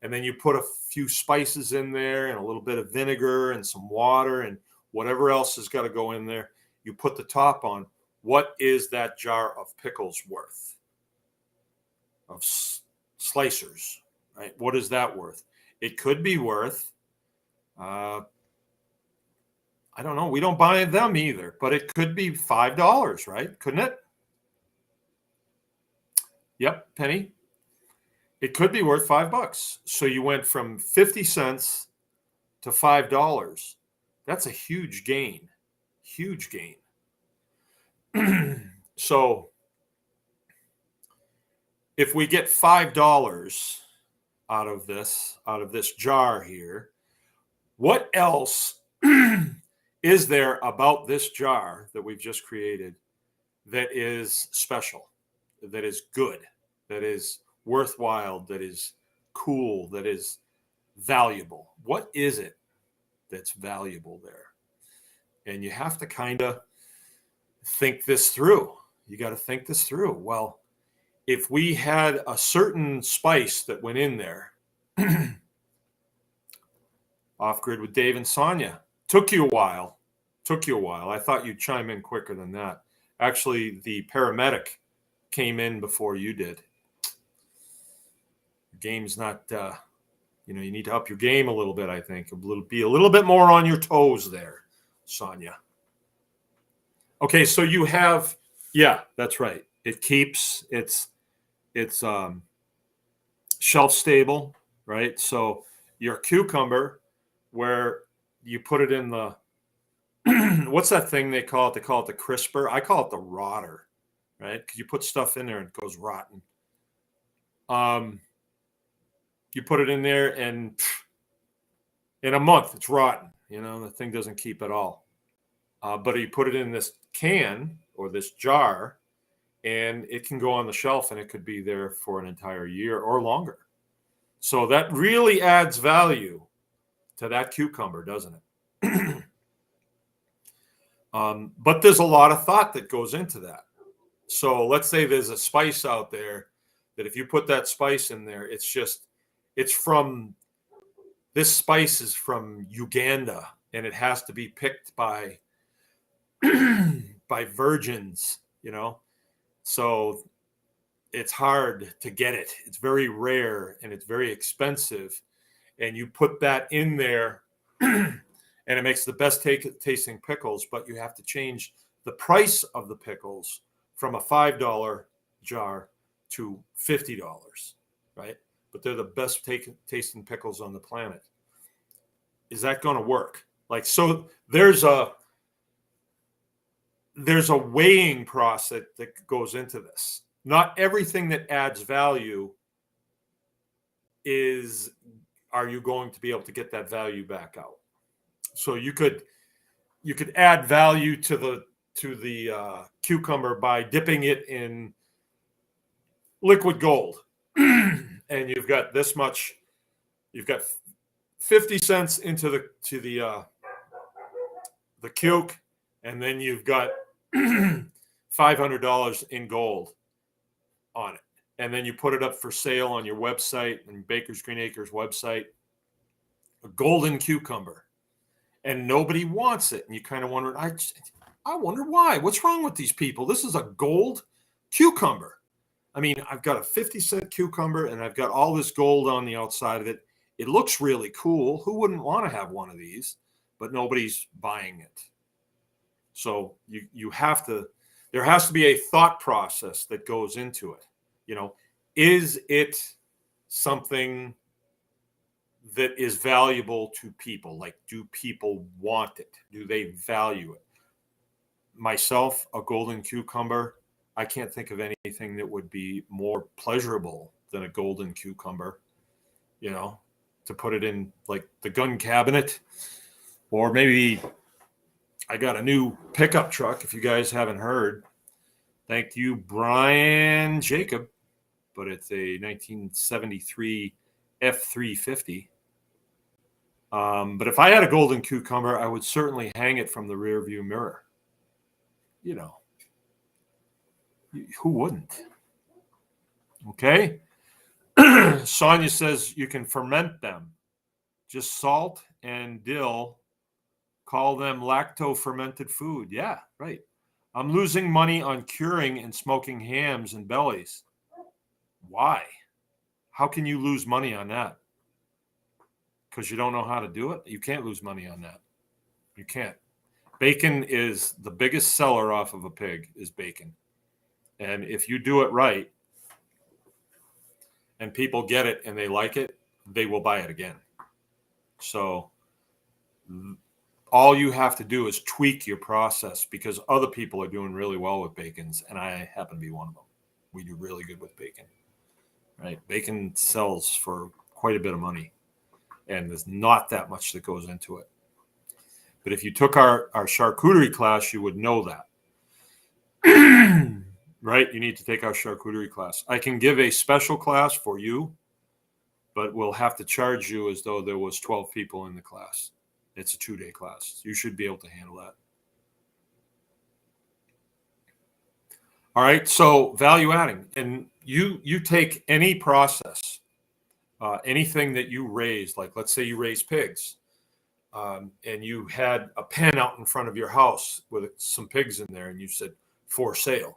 And then you put a few spices in there and a little bit of vinegar and some water and whatever else has got to go in there. You put the top on. What is that jar of pickles worth? Of slicers, right? What is that worth? It could be worth, I don't know. We don't buy them either, but it could be $5, right? Couldn't it? Yep, penny. It could be worth $5. So you went from 50 cents to $5. That's a huge gain. Huge gain. So if we get $5 out of this jar here, what else is there about this jar that we've just created that is special, that is good, that is worthwhile, that is cool, that is valuable? What is it that's valuable there? And you have to kind of think this through. You got to think this through. Well, if we had a certain spice that went in there, Off Grid with Dave and Sonia, took you a while. I thought you'd chime in quicker than that. Actually, the paramedic came in before you did. The game's not, you need to up your game a little bit, I think. Be a little bit more on your toes there, Sonia. Okay, so you have, yeah, that's right. It keeps, it's shelf stable, right? So your cucumber, where you put it in the, what's that thing they call it? They call it the crisper. I call it the rotter, right? Because you put stuff in there and it goes rotten. You put it in there and in a month it's rotten. The thing doesn't keep at all. But you put it in this can or this jar, and it can go on the shelf and it could be there for an entire year or longer. So that really adds value to that cucumber, doesn't it? But there's a lot of thought that goes into that. So let's say there's a spice out there that if you put that spice in there, this spice is from Uganda, and it has to be picked by virgins, so it's hard to get it. It's very rare and it's very expensive. And you put that in there and it makes the best tasting pickles, but you have to change the price of the pickles from a $5 jar to $50, right? But they're the best tasting pickles on the planet. Is that going to work? So there's a weighing process that goes into this. Not everything that adds value are you going to be able to get that value back out? So you could add value to the cucumber by dipping it in liquid gold, and you've got this much. You've got 50 cents into the cuke, and then you've got $500 in gold on it. And then you put it up for sale on your website, and Baker's Green Acres website, a golden cucumber, and nobody wants it. And you kind of wonder, I wonder why. What's wrong with these people? This is a gold cucumber. I mean, I've got a 50-cent cucumber, and I've got all this gold on the outside of it. It looks really cool. Who wouldn't want to have one of these? But nobody's buying it. So you have to. There has to be a thought process that goes into it. Is it something that is valuable to people? Do people want it? Do they value it? Myself, a golden cucumber, I can't think of anything that would be more pleasurable than a golden cucumber, to put it in the gun cabinet. Or maybe I got a new pickup truck, if you guys haven't heard. Thank you, Brian Jacob. But it's a 1973 F350. But if I had a golden cucumber, I would certainly hang it from the rear view mirror. Who wouldn't? Okay. Sonia says you can ferment them. Just salt and dill. Call them lacto-fermented food. Yeah, right. I'm losing money on curing and smoking hams and bellies. Why? How can you lose money on that? Because you don't know how to do it? You can't lose money on that. You can't. Bacon is the biggest seller off of a pig is bacon. And if you do it right and people get it and they like it, they will buy it again. So all you have to do is tweak your process because other people are doing really well with bacons, and I happen to be one of them. We do really good with bacon, right? Bacon sells for quite a bit of money, and there's not that much that goes into it. But if you took our charcuterie class, you would know that. Right? You need to take our charcuterie class. I can give a special class for you, but we'll have to charge you as though there was 12 people in the class. It's a 2-day class. You should be able to handle that. All right. So value adding, and you take any process, anything that you raise, like let's say you raise pigs, and you had a pen out in front of your house with some pigs in there, and you said for sale.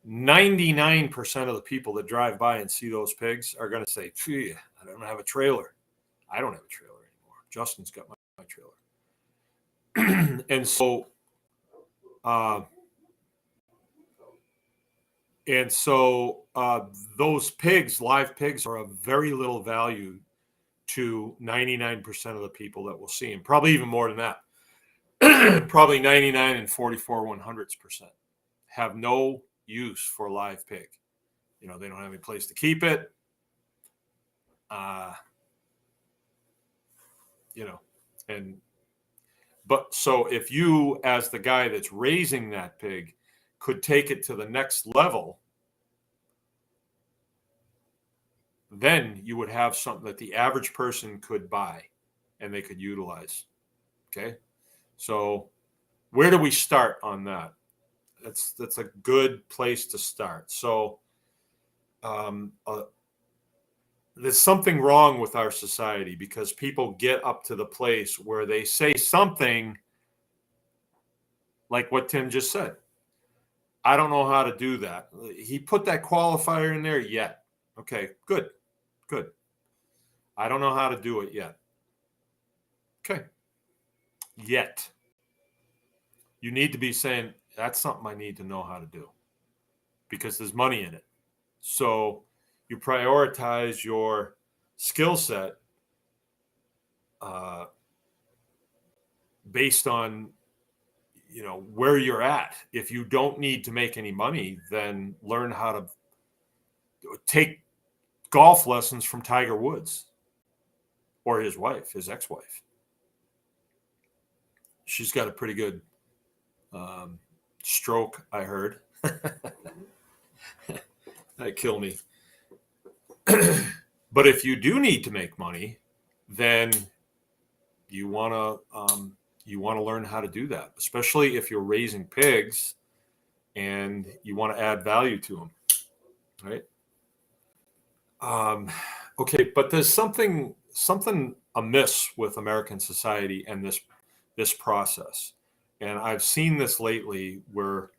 99% of the people that drive by and see those pigs are going to say, "Gee, I don't have a trailer. I don't have a trailer anymore. Justin's got my trailer." And so, those pigs, live pigs, are of very little value to 99% of the people that will see them. Probably even more than that. Probably 99 and 44/100% have no use for a live pig. They don't have any place to keep it. But so if you, as the guy that's raising that pig, could take it to the next level, then you would have something that the average person could buy and they could utilize. Okay. So where do we start on that? That's a good place to start. So there's something wrong with our society because people get up to the place where they say something like what Tim just said. I don't know how to do that. He put that qualifier in there yet. Okay, good. I don't know how to do it yet. Okay. Yet. You need to be saying, that's something I need to know how to do because there's money in it. So you prioritize your skill set based on where you're at. If you don't need to make any money, then learn how to take golf lessons from Tiger Woods or his ex-wife. She's got a pretty good stroke, I heard. That killed me. But if you do need to make money, then you want to learn how to do that, especially if you're raising pigs and you want to add value to them, right? Okay, but there's something amiss with American society and this process, and I've seen this lately where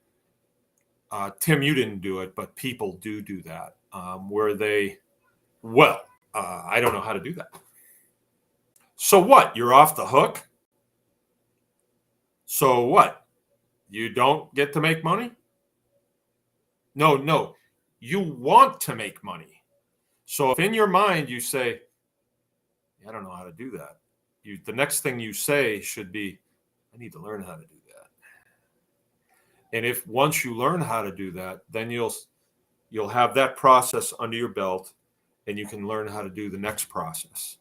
Tim, you didn't do it, but people do that, where they, I don't know how to do that. So what? You're off the hook? So what? You don't get to make money? No. You want to make money. So if in your mind you say, I don't know how to do that, the next thing you say should be, I need to learn how to do that. And if once you learn how to do that, then you'll have that process under your belt, and you can learn how to do the next process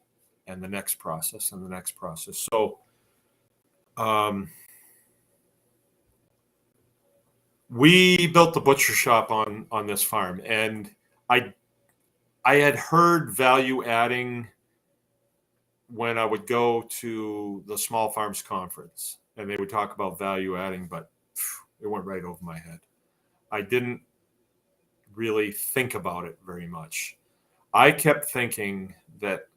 and the next process and the next process. So we built the butcher shop on this farm, and I had heard value adding when I would go to the small farms conference, and they would talk about value adding, but it went right over my head. I didn't really think about it very much. I kept thinking that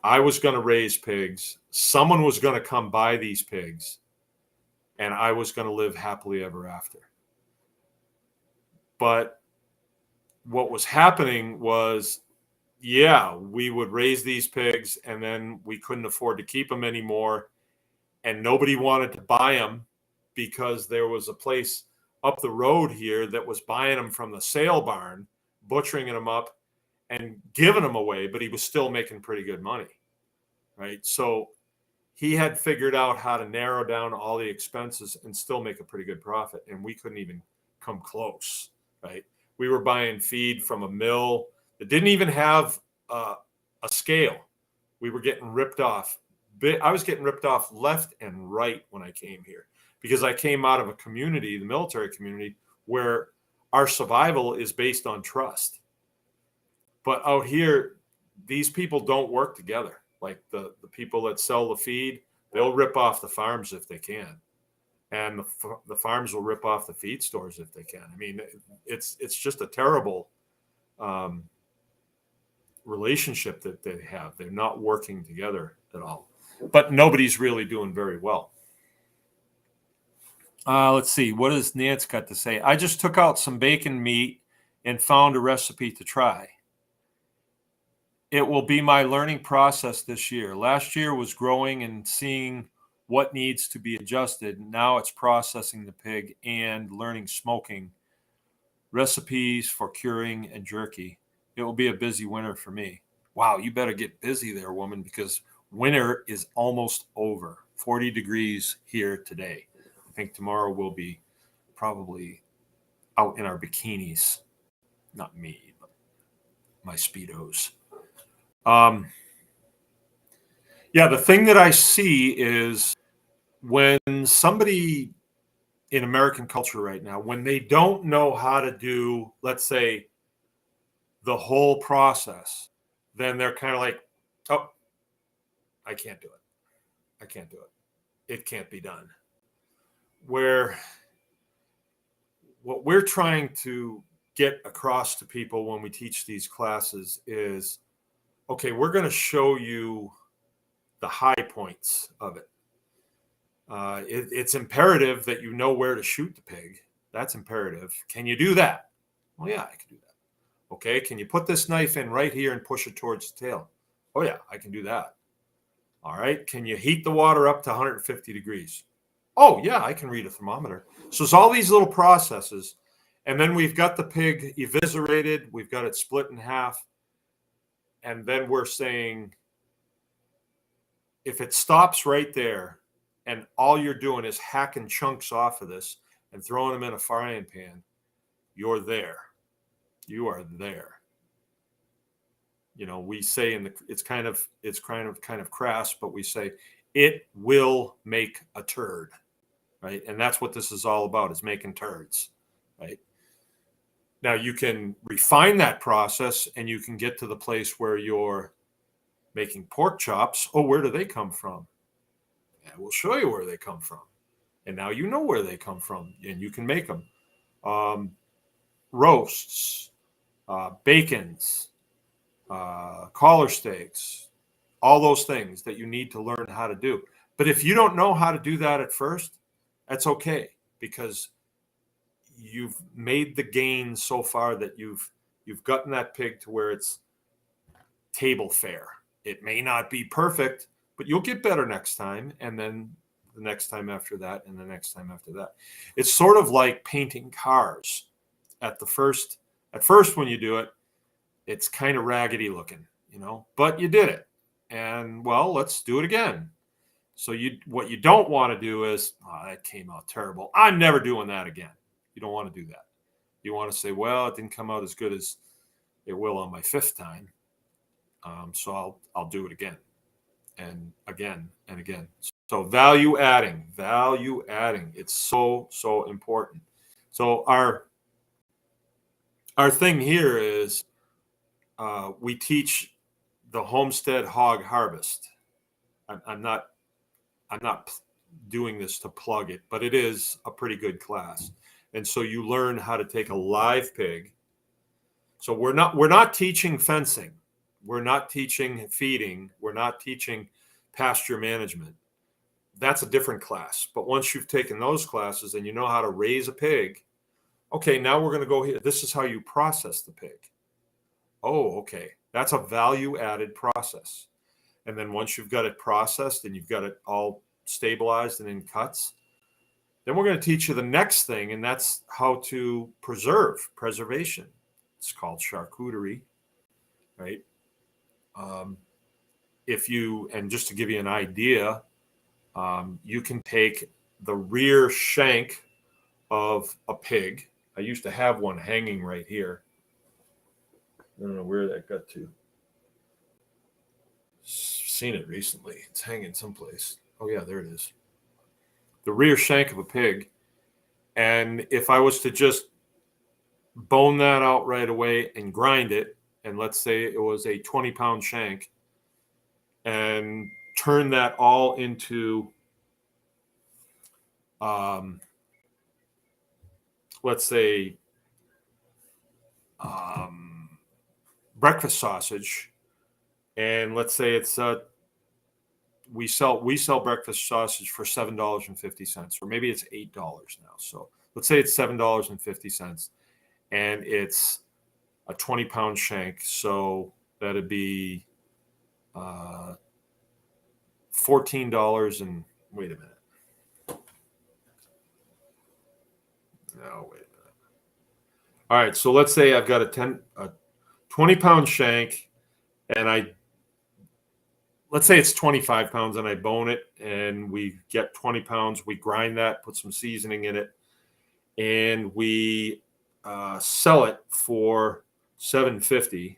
I was going to raise pigs, someone was going to come buy these pigs, and I was going to live happily ever after. But what was happening was, yeah, we would raise these pigs and then we couldn't afford to keep them anymore. And nobody wanted to buy them because there was a place up the road here that was buying them from the sale barn, butchering them up and giving them away, but he was still making pretty good money, right? So he had figured out how to narrow down all the expenses and still make a pretty good profit. And we couldn't even come close, right? We were buying feed from a mill that didn't even have a scale. We were getting ripped off. I was getting ripped off left and right when I came here because I came out of a community, the military community, where our survival is based on trust. But out here, these people don't work together. Like the people that sell the feed, they'll rip off the farms if they can. And the farms will rip off the feed stores if they can. I mean, it's just a terrible relationship that they have. They're not working together at all. But nobody's really doing very well. Let's see. What does Nance got to say? I just took out some bacon meat and found a recipe to try. It will be my learning process this year. Last year was growing and seeing what needs to be adjusted. Now it's processing the pig and learning smoking, recipes for curing and jerky. It will be a busy winter for me. Wow, you better get busy there, woman, because winter is almost over. 40 degrees here today. I think tomorrow we'll be probably out in our bikinis. Not me, but my Speedos. Yeah, the thing that I see is when somebody in American culture right now, when they don't know how to do, let's say, the whole process, then they're kind of like, oh, I can't do it. I can't do it. It can't be done. Where what we're trying to get across to people when we teach these classes is, okay, we're going to show you the high points of it. It's imperative that you know where to shoot the pig. That's imperative. Can you do that? Well, yeah, I can do that. Okay, can you put this knife in right here and push it towards the tail? Oh, yeah, I can do that. All right, can you heat the water up to 150 degrees? Oh, yeah, I can read a thermometer. So it's all these little processes. And then we've got the pig eviscerated. We've got it split in half. And then we're saying, if it stops right there and all you're doing is hacking chunks off of this and throwing them in a frying pan, you're there. You are there. You know, we say it's kind of crass, but we say it will make a turd, right? And that's what this is all about, is making turds, right? Now you can refine that process and you can get to the place where you're making pork chops. Oh, where do they come from? And we'll show you where they come from. And now you know where they come from and you can make them. Roasts, bacons, collar steaks, all those things that you need to learn how to do. But if you don't know how to do that at first, that's okay, because you've made the gain so far that you've gotten that pig to where it's table fare. It may not be perfect, but you'll get better next time, and then the next time after that, and the next time after that. It's sort of like painting cars. At first when you do it, it's kind of raggedy looking, you know, but you did it. And well, let's do it again. So what you don't want to do is, oh, that came out terrible, I'm never doing that again. You don't want to do that. You want to say, well, it didn't come out as good as it will on my fifth time. So I'll do it again and again and again. So value adding. It's so important. So our thing here is we teach the Homestead hog harvest. I'm not doing this to plug it, but it is a pretty good class. And so you learn how to take a live pig So we're not teaching fencing. We're not teaching feeding. We're not teaching pasture management. That's a different class. But once you've taken those classes and you know how to raise a pig, okay, now we're going to go here. This is how you process the pig. Oh, okay. That's a value added process. And then once you've got it processed and you've got it all stabilized and in cuts, then we're going to teach you the next thing, and that's how to preservation. It's called charcuterie, right? And just to give you an idea, you can take the rear shank of a pig. I used to have one hanging right here. I don't know where that got to. Seen it recently. It's hanging someplace. Oh yeah, there it is. The rear shank of a pig. And if I was to just bone that out right away and grind it, and let's say it was a 20-pound shank, and turn that all into, let's say, breakfast sausage, and let's say it's we sell breakfast sausage for $7.50, or maybe it's $8 now. So let's say it's $7.50, and it's a 20-pound shank. So that'd be $14 and wait a minute. No, wait a minute. All right, so let's say I've got a 20-pound shank, and let's say it's 25 pounds, and I bone it, and we get 20 pounds. We grind that, put some seasoning in it, and we sell it for $7.50.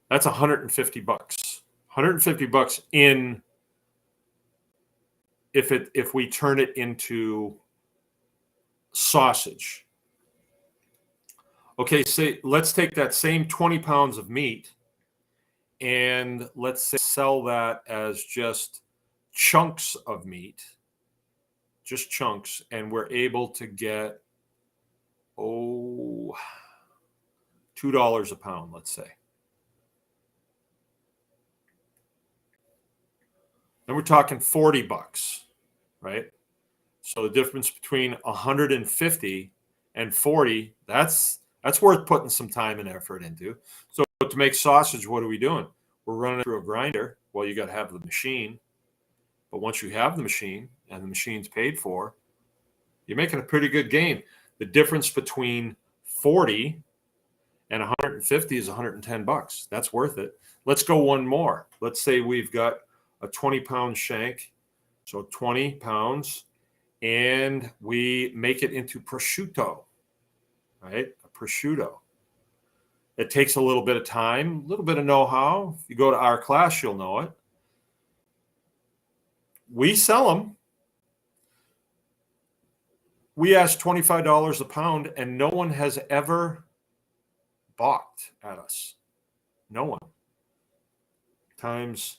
That's $150. $150 in if we turn it into sausage. Okay, let's take that same 20 pounds of meat and let's say sell that as just chunks of meat, just chunks, and we're able to get $2 a pound, let's say. Then we're talking $40, right? So the difference between 150 and 40, that's worth putting some time and effort into. So to make sausage, what are we doing? We're running it through a grinder. Well, you got to have the machine. But once you have the machine and the machine's paid for, you're making a pretty good gain. The difference between 40 and 150 is $110. That's worth it. Let's go one more. Let's say we've got a 20-pound shank, so 20 pounds, and we make it into prosciutto, right? A prosciutto. It takes a little bit of time, a little bit of know-how. If you go to our class, you'll know it. We sell them. We ask $25 a pound, and no one has ever balked at us. No one. Times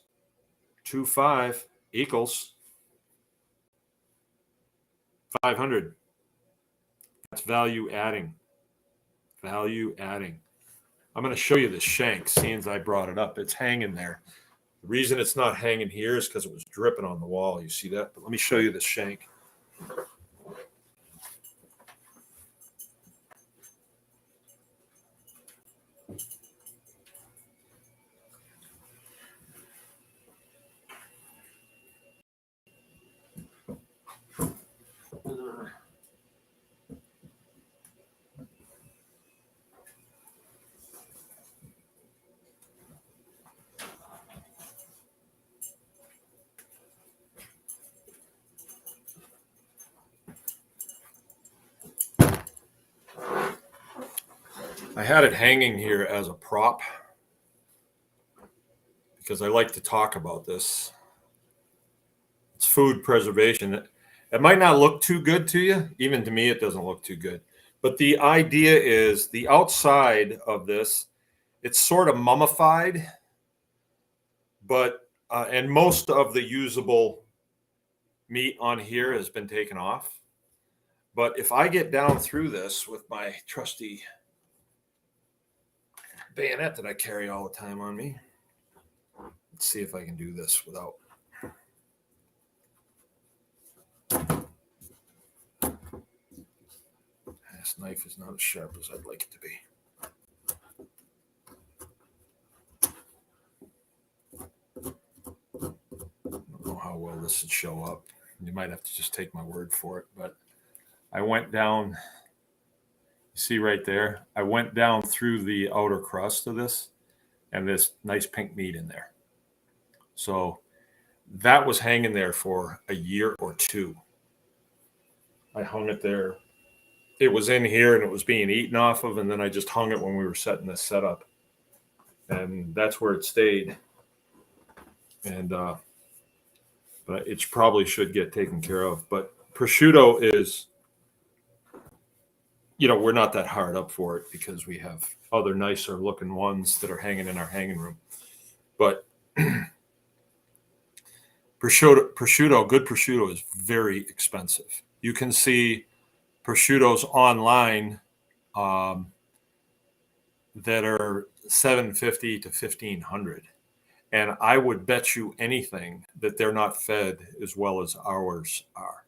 2.5 equals 500. That's value adding. Value adding. I'm going to show you the shank, seeing as I brought it up. It's hanging there. The reason it's not hanging here is because it was dripping on the wall. You see that? But let me show you the shank. I had it hanging here as a prop because I like to talk about this. It's food preservation. It might not look too good to you. Even to me, it doesn't look too good. But the idea is the outside of this, it's sort of mummified, but and most of the usable meat on here has been taken off. But if I get down through this with my trusty bayonet that I carry all the time on me, let's see if I can do this without. This knife is not as sharp as I'd like it to be. I don't know how well this would show up. You might have to just take my word for it, but I went down, you see right there, I went down through the outer crust of this and this nice pink meat in there. So that was hanging there for a year or two. I hung it there. It was in here and it was being eaten off of, and then I just hung it when we were setting this setup. And that's where it stayed. And but it probably should get taken care of. But prosciutto is, we're not that hard up for it because we have other nicer looking ones that are hanging in our hanging room. But prosciutto, good prosciutto is very expensive. You can see prosciuttos online that are $750 to $1,500. And I would bet you anything that they're not fed as well as ours are.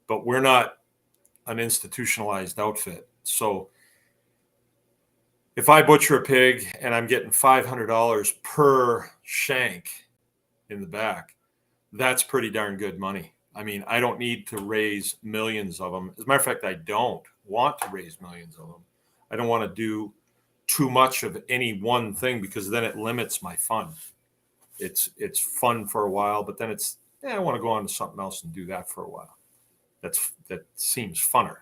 But we're not an institutionalized outfit. So if I butcher a pig and I'm getting $500 per shank in the back, that's pretty darn good money. I mean, I don't need to raise millions of them. As a matter of fact, I don't want to raise millions of them. I don't want to do too much of any one thing because then it limits my fun. It's fun for a while, but then I want to go on to something else and do that for a while. That seems funner.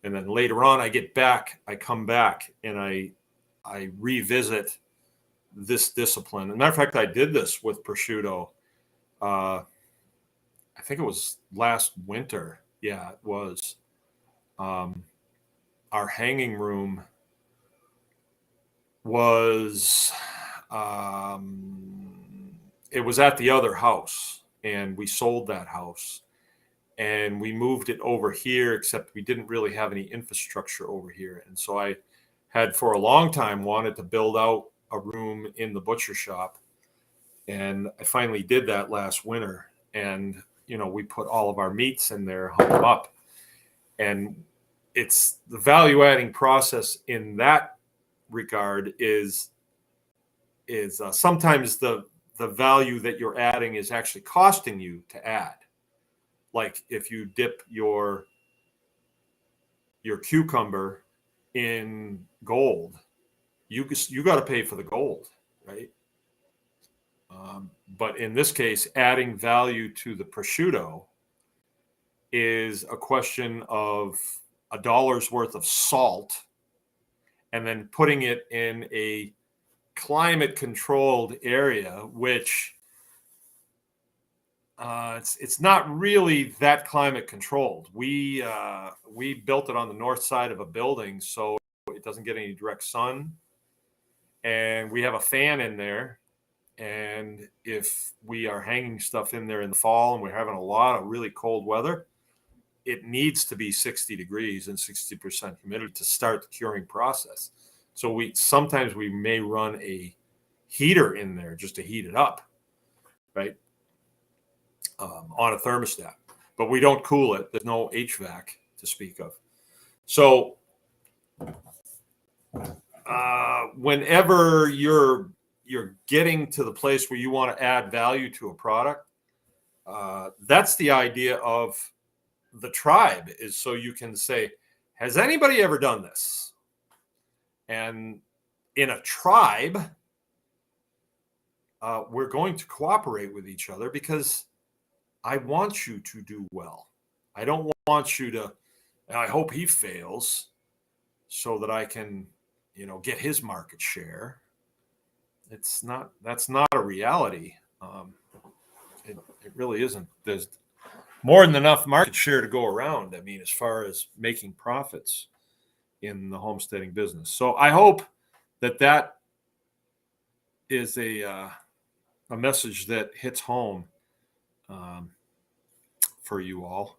And then later on, I come back and I revisit this discipline. As a matter of fact, I did this with prosciutto. I think it was last winter. Yeah, it was. Our hanging room was, it was at the other house, and we sold that house. And we moved it over here, except we didn't really have any infrastructure over here. And so I had for a long time wanted to build out a room in the butcher shop. And I finally did that last winter. And, we put all of our meats in there, hung them up. And it's the value adding process in that regard is sometimes the value that you're adding is actually costing you to add. Like if you dip your cucumber in gold, you got to pay for the gold, right? But in this case, adding value to the prosciutto is a question of $1 worth of salt and then putting it in a climate controlled area, which it's not really that climate controlled. We built it on the north side of a building, so it doesn't get any direct sun. And we have a fan in there. And if we are hanging stuff in there in the fall and we're having a lot of really cold weather, it needs to be 60 degrees and 60% humidity to start the curing process. So sometimes we may run a heater in there just to heat it up, right? On a thermostat, but we don't cool it. There's no HVAC to speak of. So whenever you're getting to the place where you want to add value to a product, that's the idea of the tribe, is so you can say, has anybody ever done this? And in a tribe, we're going to cooperate with each other because I want you to do well. I don't want you to, I hope he fails so that I can, get his market share. That's not a reality. It really isn't. There's more than enough market share to go around. I mean, as far as making profits in the homesteading business. So I hope that is a message that hits home for you all.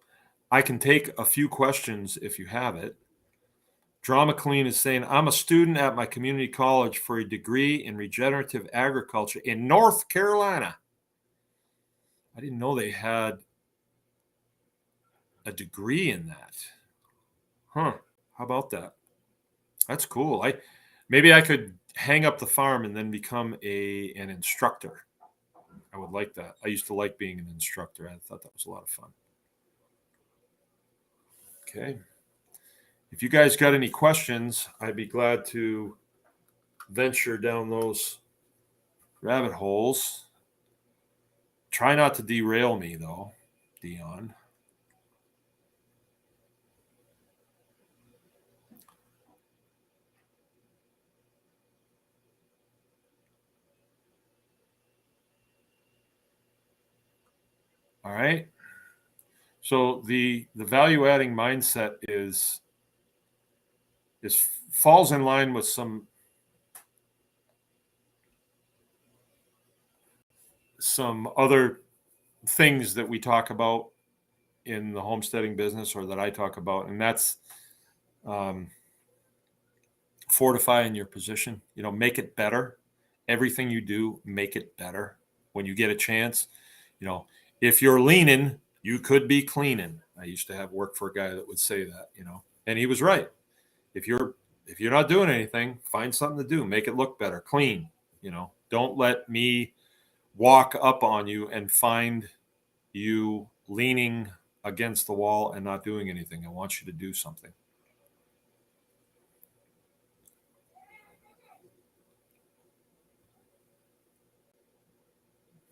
I can take a few questions if you have it. Drama Clean is saying, I'm a student at my community college for a degree in regenerative agriculture in North Carolina. I didn't know they had a degree in that. Huh. How about that? That's cool. Maybe I could hang up the farm and then become an instructor. I would like that. I used to like being an instructor. I thought that was a lot of fun. Okay. If you guys got any questions, I'd be glad to venture down those rabbit holes. Try not to derail me, though, Dion. All right. So the value adding mindset is falls in line with some other things that we talk about in the homesteading business, or that I talk about, and that's fortifying your position. Make it better. Everything you do, make it better. When you get a chance, if you're leaning, you could be cleaning. I used to have work for a guy that would say that, and he was right. If you're not doing anything, find something to do. Make it look better. Clean. Don't let me walk up on you and find you leaning against the wall and not doing anything. I want you to do something.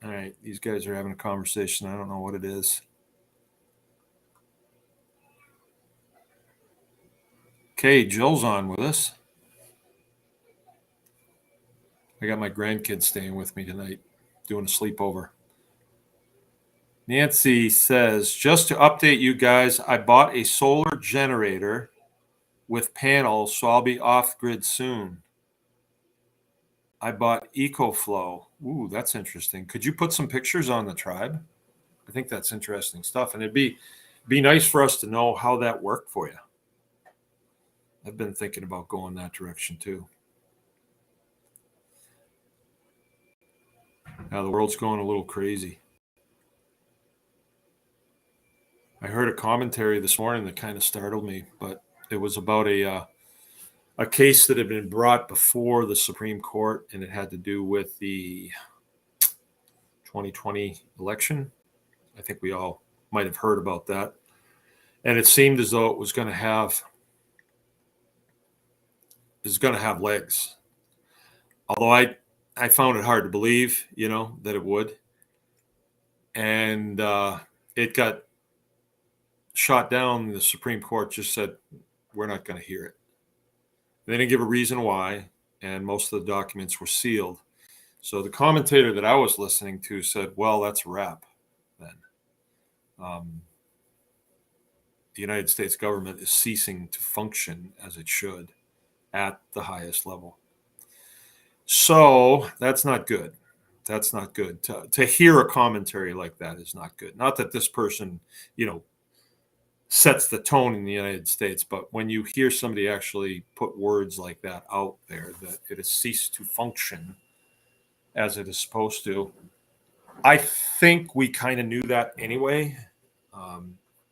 All right, these guys are having a conversation. I don't know what it is. Okay, Jill's on with us. I got my grandkids staying with me tonight, doing a sleepover. Nancy says, just to update you guys, I bought a solar generator with panels, so I'll be off grid soon. I bought EcoFlow. Ooh, that's interesting. Could you put some pictures on the tribe? I think that's interesting stuff, and it'd be nice for us to know how that worked for you. I've been thinking about going that direction too. Now the world's going a little crazy. I heard a commentary this morning that kind of startled me, but it was about a case that had been brought before the Supreme Court, and it had to do with the 2020 election. I think we all might have heard about that. And it seemed as though it was going to have legs. Although I found it hard to believe, that it would. And it got shot down. The Supreme Court just said, we're not going to hear it. They didn't give a reason why, and most of the documents were sealed. So the commentator that I was listening to said, well, that's a wrap then. The United States government is ceasing to function as it should at the highest level. So that's not good. That's not good. To hear a commentary like that is not good. Not that this person, sets the tone in the United States, but when you hear somebody actually put words like that out there, that it has ceased to function as it is supposed to, I think we kind of knew that anyway.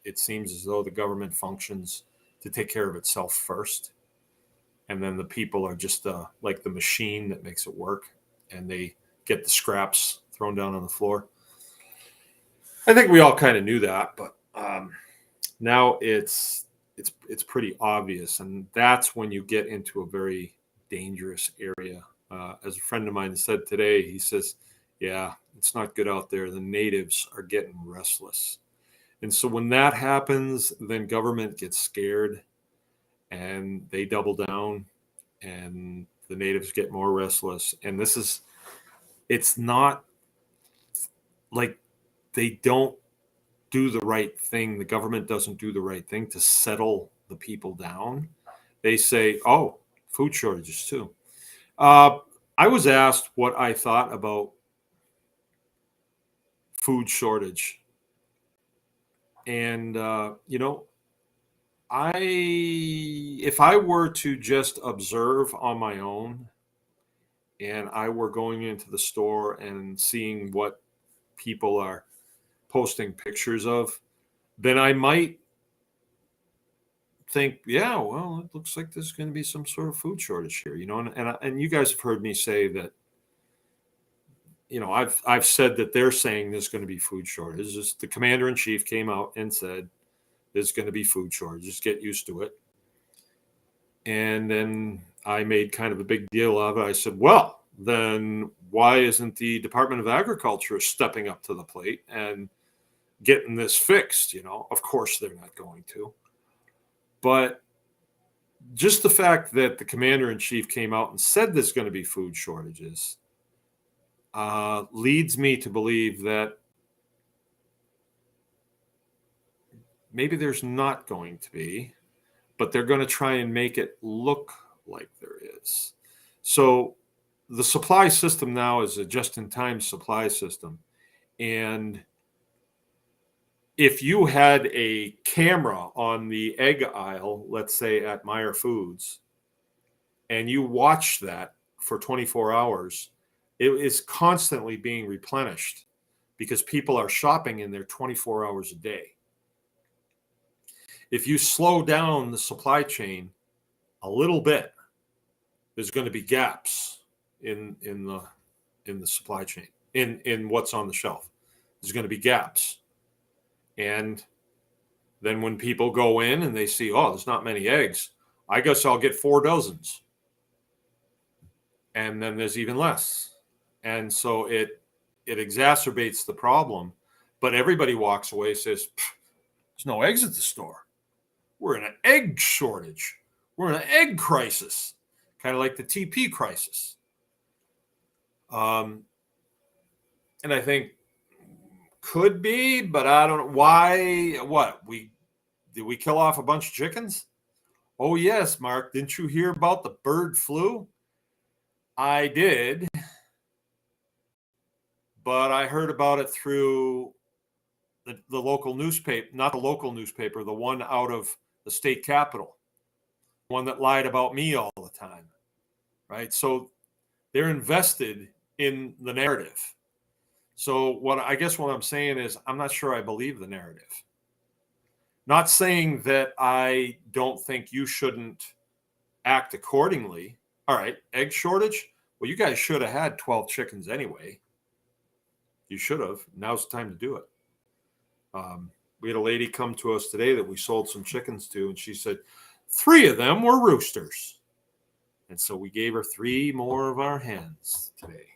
It seems as though the government functions to take care of itself first, and then the people are just like the machine that makes it work, and they get the scraps thrown down on the floor. I think we all kind of knew that, but now it's pretty obvious, and that's when you get into a very dangerous area. As a friend of mine said today, he says, yeah, it's not good out there. The natives are getting restless. And so when that happens, then government gets scared and they double down, and the natives get more restless. And it's not like they don't do the right thing. The government doesn't do the right thing to settle the people down. They say, oh, food shortages too. I was asked what I thought about food shortage. And, if I were to just observe on my own and I were going into the store and seeing what people are posting pictures of, then I might think, yeah, well, it looks like there's going to be some sort of food shortage here, and you guys have heard me say that, I've said that they're saying there's going to be food shortages. The commander in chief came out and said there's going to be food shortages. Get used to it. And then I made kind of a big deal of it. I said, well, then why isn't the Department of Agriculture stepping up to the plate and getting this fixed? Of course they're not going to. But just the fact that the commander in chief came out and said there's going to be food shortages leads me to believe that maybe there's not going to be, but they're going to try and make it look like there is. So the supply system now is a just-in-time supply system. And if you had a camera on the egg aisle, let's say at Meyer Foods, and you watch that for 24 hours, it is constantly being replenished because people are shopping in there 24 hours a day. If you slow down the supply chain a little bit, there's going to be gaps in the supply chain, in what's on the shelf. There's going to be gaps. And then when people go in and they see, oh, there's not many eggs, I guess I'll get 4 dozens. And then there's even less. And so it exacerbates the problem. But everybody walks away and says, there's no eggs at the store. We're in an egg shortage. We're in an egg crisis, kind of like the TP crisis. And I think could be, but I don't know why. What did we kill off a bunch of chickens? Oh yes, Mark. Didn't you hear about the bird flu? I did, but I heard about it through the local newspaper, not the local newspaper, the one out of the state capital, one that lied about me all the time, right? So they're invested in the narrative. So what I'm saying is I'm not sure I believe the narrative. Not saying that I don't think you shouldn't act accordingly. All right, egg shortage? Well, you guys should have had 12 chickens anyway. You should have. Now's the time to do it. We had a lady come to us today that we sold some chickens to, and she said 3 of them were roosters. And so we gave her 3 more of our hens today.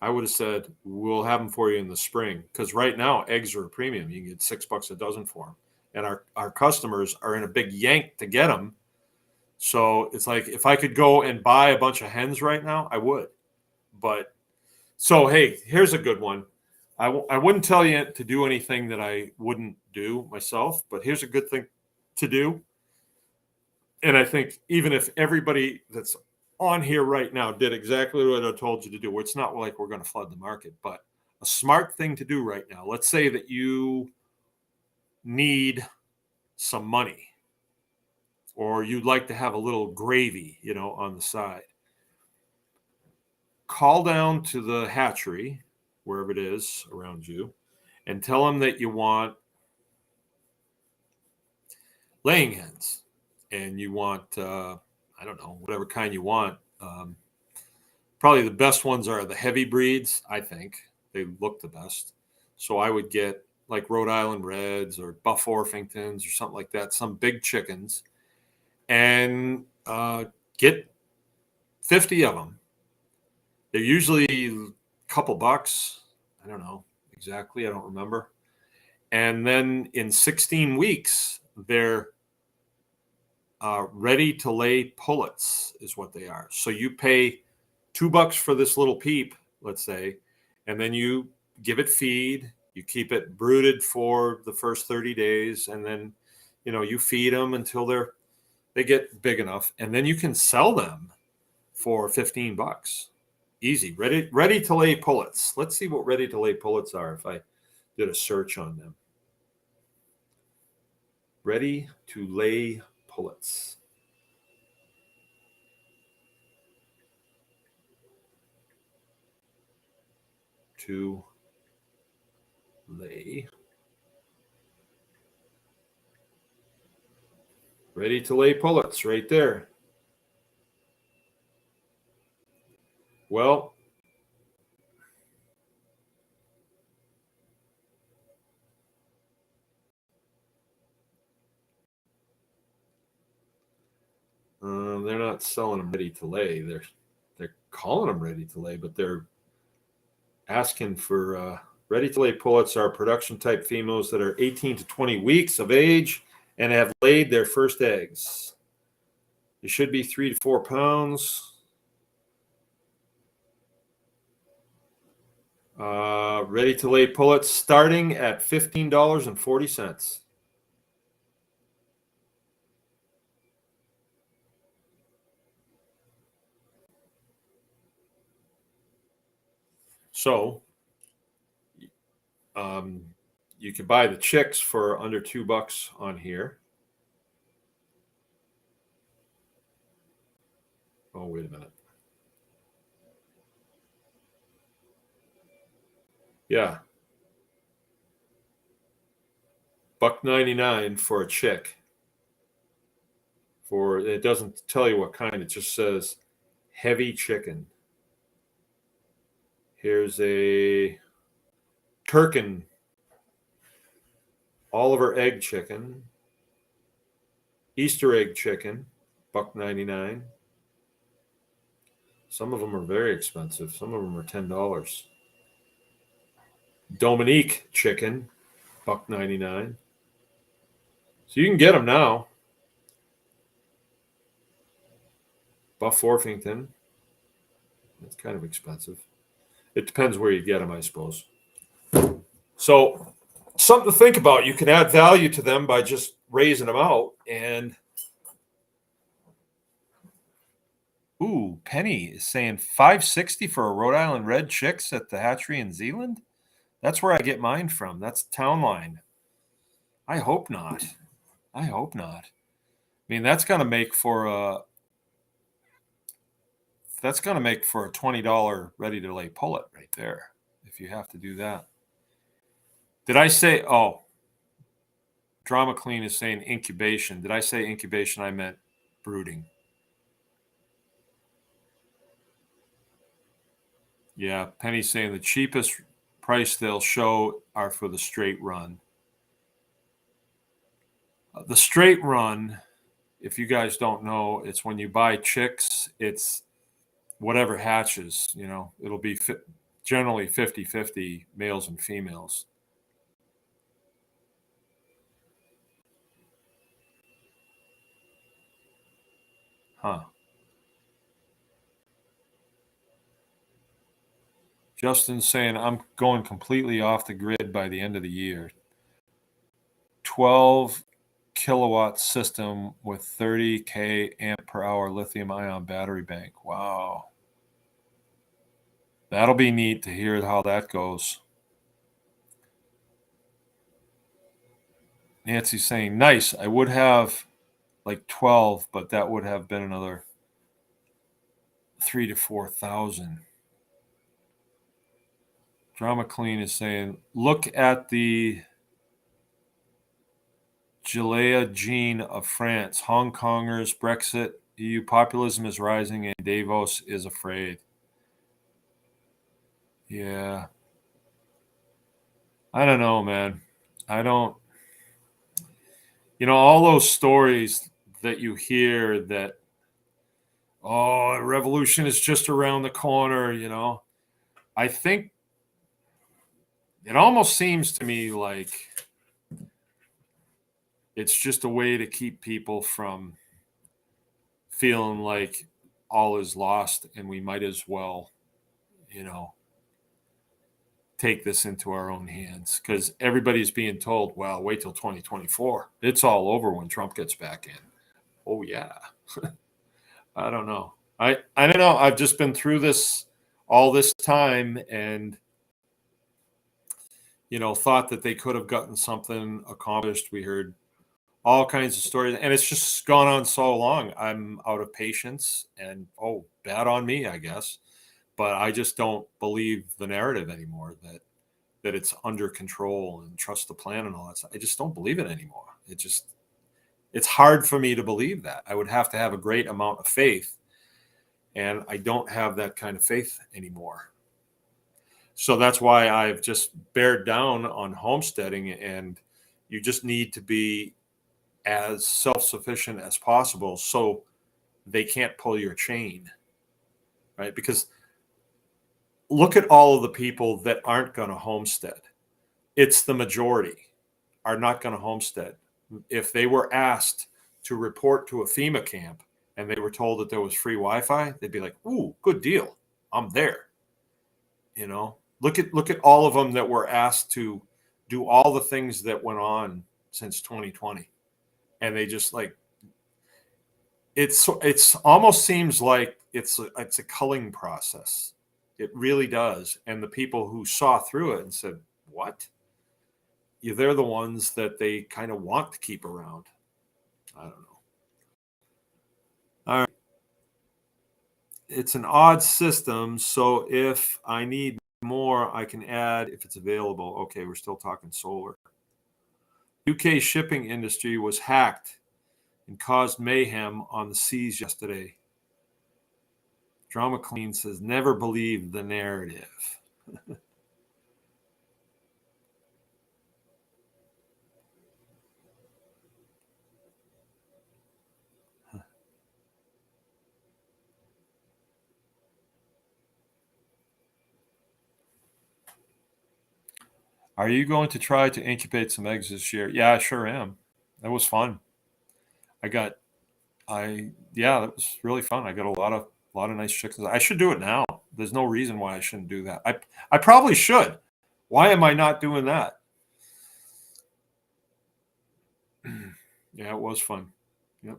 I would have said, we'll have them for you in the spring, because right now eggs are a premium. You can get $6 a dozen for them. And our customers are in a big yank to get them. So it's like, if I could go and buy a bunch of hens right now, I would. But so, hey, here's a good one. I wouldn't tell you to do anything that I wouldn't do myself, but here's a good thing to do. And I think even if everybody that's on here right now did exactly what I told you to do, it's not like we're going to flood the market, but a smart thing to do right now. Let's say that you need some money, or you'd like to have a little gravy, on the side. Call down to the hatchery, wherever it is around you, and tell them that you want laying hens, and you want, I don't know, whatever kind you want. Probably the best ones are the heavy breeds, I think. They look the best. So I would get like Rhode Island Reds or Buff Orpingtons or something like that, some big chickens, and get 50 of them. They're usually a couple bucks. I don't know exactly. I don't remember. And then in 16 weeks, they're ready to lay pullets is what they are. So you pay $2 for this little peep, let's say, and then you give it feed. You keep it brooded for the first 30 days, and then, you feed them until they get big enough, and then you can sell them for $15. Easy, ready to lay pullets. Let's see what ready to lay pullets are if I did a search on them. Ready to lay pullets. To lay. Ready to lay pullets right there. Well, they're not selling them ready to lay. They're calling them ready to lay, but they're asking for ready to lay pullets are production type females that are 18 to 20 weeks of age and have laid their first eggs. They should be 3 to 4 pounds. Ready to lay pullets starting at $15.40. So, you can buy the chicks for under $2 on here. Oh, wait a minute. Yeah. $1.99 for a chick. It doesn't tell you what kind, it just says heavy chicken. Here's a Turkin Oliver egg chicken, Easter egg chicken, $1.99. Some of them are very expensive. Some of them are $10. Dominique chicken, $1.99. So you can get them now. Buff Orpington. That's kind of expensive. It depends where you get them, I suppose. So something to think about. You can add value to them by just raising them out. And ooh, Penny is saying $5.60 for a Rhode Island red chicks at the hatchery in Zealand. That's where I get mine from. That's Town Line. I hope not. I hope not. I mean, that's going to make for a $20 ready to lay pullet right there if you have to do that. Did I say, oh, Drama Clean is saying incubation. Did I say incubation? I meant brooding. Yeah, Penny's saying the cheapest price they'll show are for the straight run. The straight run, if you guys don't know, it's when you buy chicks, it's whatever hatches, it'll be generally 50-50 males and females. Huh. Justin's saying, I'm going completely off the grid by the end of the year. 12 kilowatt system with 30K amp per hour lithium ion battery bank. Wow. That'll be neat to hear how that goes. Nancy's saying, nice. I would have like 12, but that would have been another 3,000 to 4,000. Drama Clean is saying, look at the Gilea gene of France. Hong Kongers, Brexit, EU populism is rising, and Davos is afraid. Yeah. I don't know, man. I don't. All those stories that you hear that, oh, a revolution is just around the corner, I think it almost seems to me like it's just a way to keep people from feeling like all is lost and we might as well, take this into our own hands, because everybody's being told, well, wait till 2024. It's all over when Trump gets back in. Oh, yeah. I don't know. I don't know. I've just been through this all this time, and thought that they could have gotten something accomplished. We heard all kinds of stories, and it's just gone on so long. I'm out of patience, and bad on me, I guess. But I just don't believe the narrative anymore that it's under control and trust the plan and all that stuff. I just don't believe it anymore. It's hard for me to believe that. I would have to have a great amount of faith, and I don't have that kind of faith anymore. So that's why I've just bared down on homesteading, and you just need to be as self-sufficient as possible so they can't pull your chain, right? Because look at all of the people that aren't going to homestead. It's the majority are not going to homestead. If they were asked to report to a FEMA camp and they were told that there was free Wi-Fi, they'd be like, "Ooh, good deal. I'm there." Look at all of them that were asked to do all the things that went on since 2020, and they just like it's almost seems like it's a culling process. It really does. And the people who saw through it and said, "What?" They're the ones that they kind of want to keep around. I don't know. All right. It's an odd system, so if I need more, I can add if it's available. Okay, we're still talking solar. UK shipping industry was hacked and caused mayhem on the seas yesterday. Drama Queen says, never believe the narrative. Are you going to try to incubate some eggs this year? Yeah, I sure am. That was fun. That was really fun. I got a lot of nice chickens. I should do it now. There's no reason why I shouldn't do that. I probably should. Why am I not doing that? Yeah, it was fun. Yep.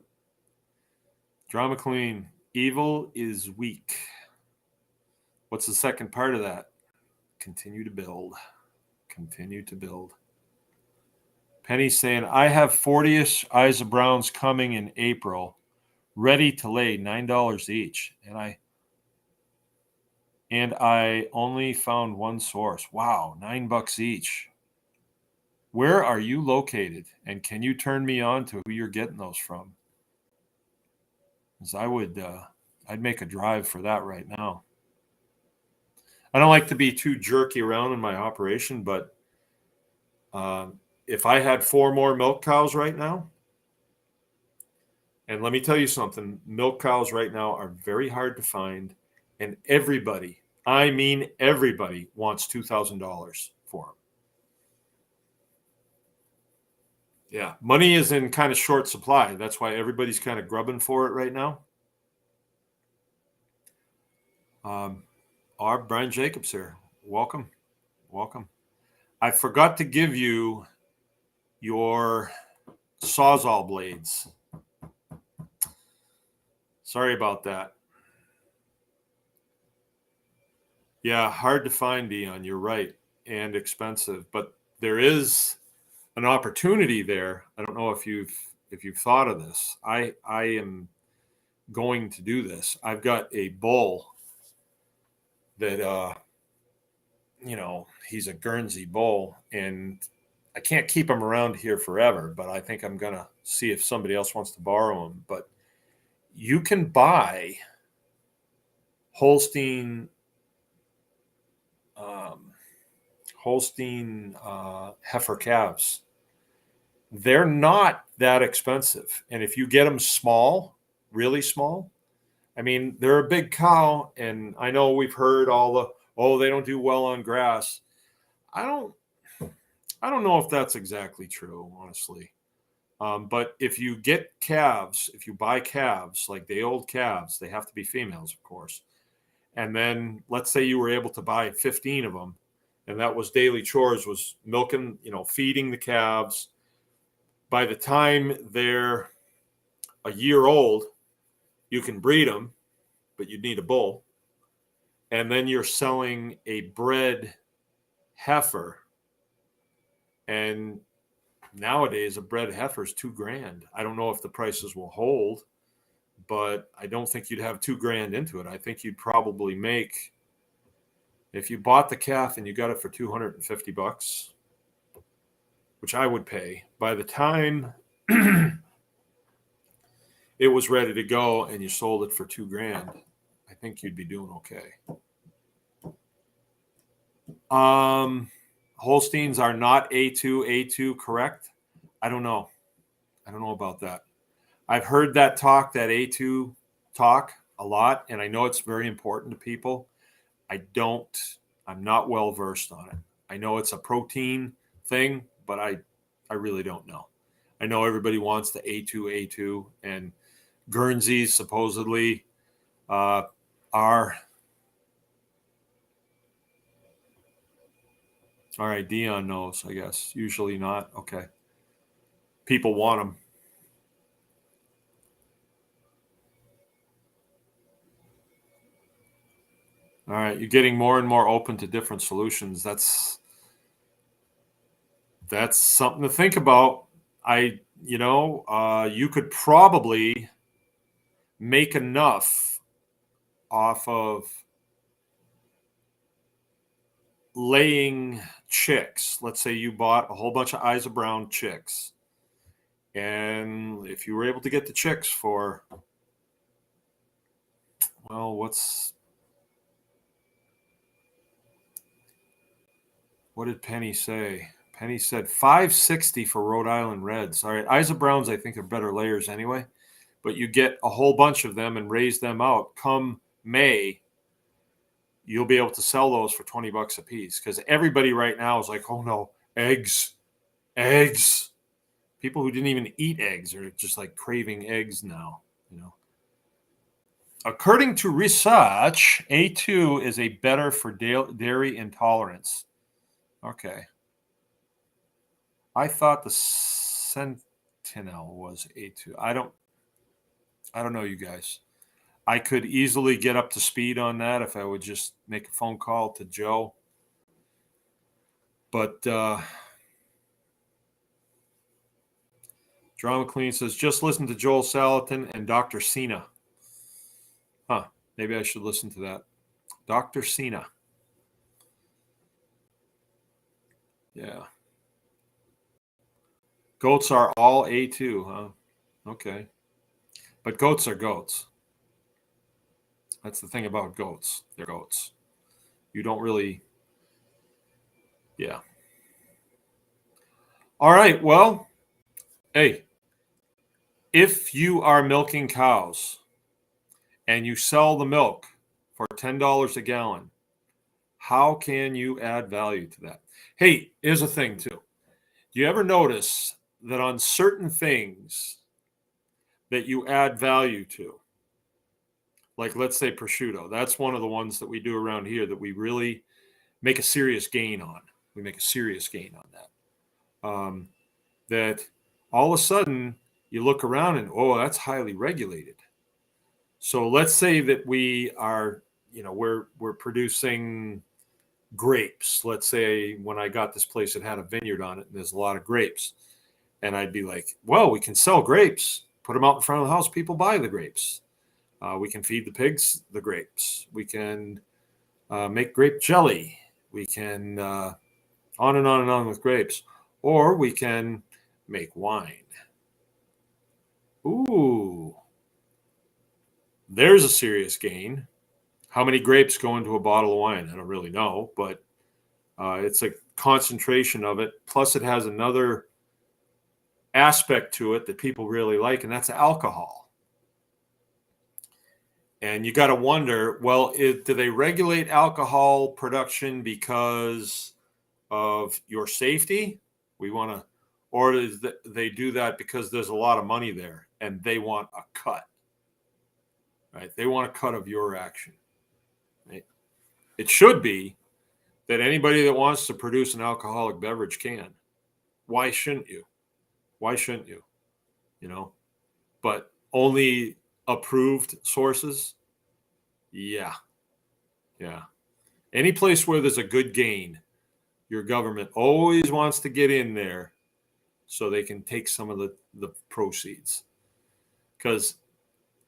Drama Queen, evil is weak. What's the second part of that? Continue to build. Continue to build. Penny's saying, I have 40-ish Isa Browns coming in April, ready to lay $9 each. And I only found one source. Wow, $9 each. Where are you located? And can you turn me on to who you're getting those from? Because I'd make a drive for that right now. I don't like to be too jerky around in my operation, but if I had 4 more milk cows right now, and let me tell you something, milk cows right now are very hard to find, and everybody, I mean everybody, wants $2,000 for them. Yeah, money is in kind of short supply. That's why everybody's kind of grubbing for it right now. Our Brian Jacobs here. Welcome. I forgot to give you your Sawzall blades. Sorry about that. Yeah, hard to find, Dion. You're right, and expensive, but there is an opportunity there. I don't know if you've thought of this. I am going to do this. I've got a bull that he's a Guernsey bull, and I can't keep him around here forever, but I think I'm gonna see if somebody else wants to borrow him. But you can buy Holstein heifer calves. They're not that expensive, and if you get them small, really small, I mean, they're a big cow, and I know we've heard all they don't do well on grass. I don't know if that's exactly true, honestly. But if you get calves, if you buy calves, like the old calves, they have to be females, of course. And then let's say you were able to buy 15 of them, and that was daily chores, was milking, feeding the calves. By the time they're a year old, you can breed them, but you'd need a bull. And then you're selling a bred heifer And nowadays, a bred heifer is $2,000. I don't know if the prices will hold, but I don't think you'd have $2,000 into it. I think you'd probably make, if you bought the calf and you got it for $250, which I would pay, by the time it was ready to go and you sold it for $2,000, I think you'd be doing okay. Holsteins are not A2 correct? I don't know. I don't know about that. I've heard that talk, that A2 talk a lot, and I know it's very important to people. I'm not well versed on it. I know it's a protein thing, but I really don't know. I know everybody wants the A2, and Guernseys supposedly are. All right, Dion knows, I guess. Usually not. Okay. People want them. All right, you're getting more and more open to different solutions. That's something to think about. You could probably make enough off of laying chicks. Let's say you bought a whole bunch of Isa Brown chicks. And if you were able to get the chicks for, well, what did Penny say? Penny said $560 for Rhode Island Reds. All right, Isa Browns, I think, are better layers anyway. But you get a whole bunch of them and raise them out. Come May, you'll be able to sell those for $20 a piece, because everybody right now is like, oh no, eggs. People who didn't even eat eggs are just like craving eggs now, According to research, A2 is a better for dairy intolerance. Okay. I thought the Sentinel was A2. I don't know, you guys. I could easily get up to speed on that if I would just make a phone call to Joe. But Drama Clean says, just listen to Joel Salatin and Dr. Cena. Huh. Maybe I should listen to that. Dr. Cena. Yeah. Goats are all A2, huh? Okay. But goats are goats. That's the thing about goats. They're goats. You don't really, yeah. All right. Well, hey, if you are milking cows and you sell the milk for $10 a gallon, how can you add value to that? Hey, here's a thing too. Do you ever notice that on certain things that you add value to, like let's say prosciutto, that's one of the ones that we do around here that we really make a serious gain on. We make a serious gain on that. That all of a sudden you look around and, oh, that's highly regulated. So let's say that we are, we're producing grapes. Let's say when I got this place, it had a vineyard on it and there's a lot of grapes. And I'd be like, well, we can sell grapes, put them out in front of the house. People buy the grapes. We can feed the pigs the grapes. We can make grape jelly. We can on and on and on with grapes. Or we can make wine. Ooh, there's a serious gain. How many grapes go into a bottle of wine? I don't really know, but it's a concentration of it. Plus, it has another aspect to it that people really like, and that's alcohol. And you got to wonder, well, do they regulate alcohol production because of your safety? Or they do that because there's a lot of money there and they want a cut, right? They want a cut of your action. Right? It should be that anybody that wants to produce an alcoholic beverage can. Why shouldn't you? But only approved sources. Yeah. Any place where there's a good gain, your government always wants to get in there so they can take some of the proceeds. Because,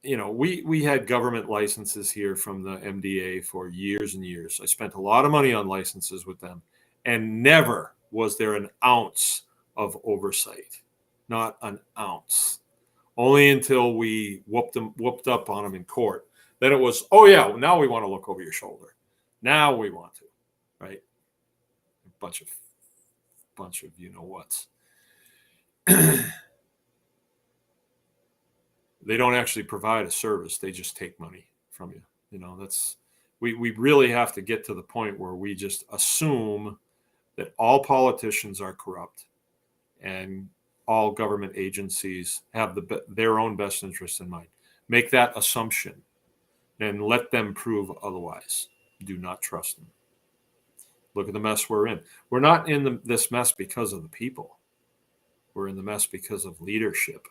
we had government licenses here from the MDA for years and years. I spent a lot of money on licenses with them, and never was there an ounce of oversight. Not an ounce. Only until we whooped up on them in court. Then it was, oh yeah, now we want to look over your shoulder. Now we want to, right? A bunch of whats. They don't actually provide a service. They just take money from you. We really have to get to the point where we just assume that all politicians are corrupt and all government agencies have their own best interests in mind. Make that assumption and let them prove otherwise. Do not trust them. Look at the mess we're in. We're not in this mess because of the people. We're in the mess because of leadership.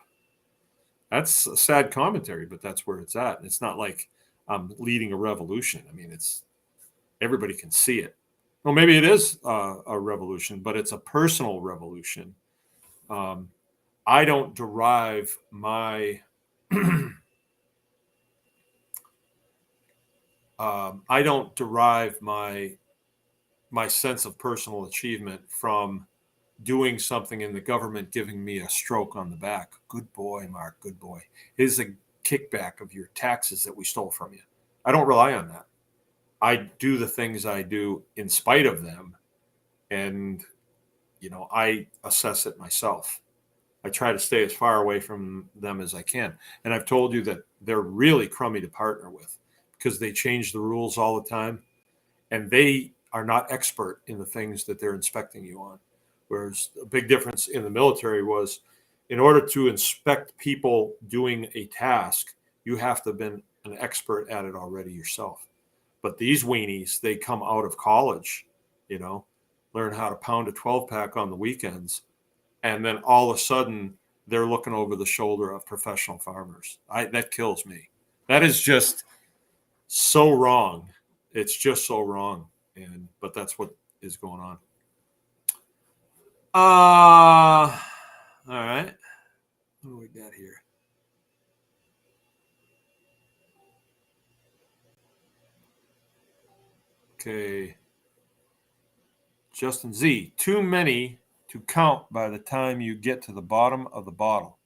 That's a sad commentary, but that's where it's at. And it's not like I'm leading a revolution. I mean, everybody can see it. Well, maybe it is a revolution, but it's a personal revolution. I don't derive my my sense of personal achievement from doing something in the government giving me a stroke on the back. Good boy, Mark, good boy. Here's a kickback of your taxes that we stole from you. I don't rely on that. I do the things I do in spite of them. And, I assess it myself. I try to stay as far away from them as I can. And I've told you that they're really crummy to partner with because they change the rules all the time. And they are not expert in the things that they're inspecting you on. Whereas a big difference in the military was in order to inspect people doing a task, you have to have been an expert at it already yourself. But these weenies, they come out of college, learn how to pound a 12-pack on the weekends. And then all of a sudden, they're looking over the shoulder of professional farmers. That kills me. That is just so wrong. It's just so wrong. But that's what is going on. All right. What do we got here? Okay. Justin Z. Too many to count by the time you get to the bottom of the bottle.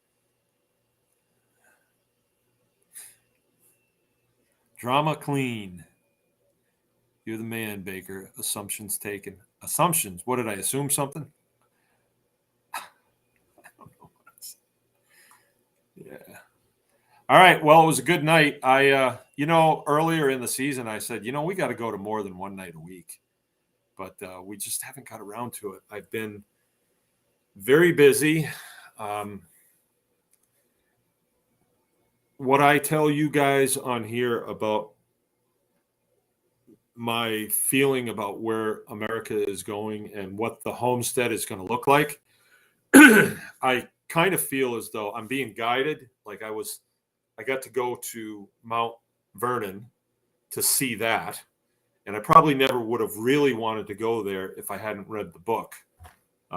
Drama clean. You're the man, Baker. Assumptions taken. Assumptions? What did I assume something? I don't know. Yeah. All right. Well, it was a good night. I, earlier in the season, I said, we got to go to more than one night a week. But we just haven't got around to it. I've been very busy. What I tell you guys on here about my feeling about where America is going and what the homestead is going to look like, I kind of feel as though I'm being guided. Like I got to go to Mount Vernon to see that. And I probably never would have really wanted to go there if I hadn't read the book,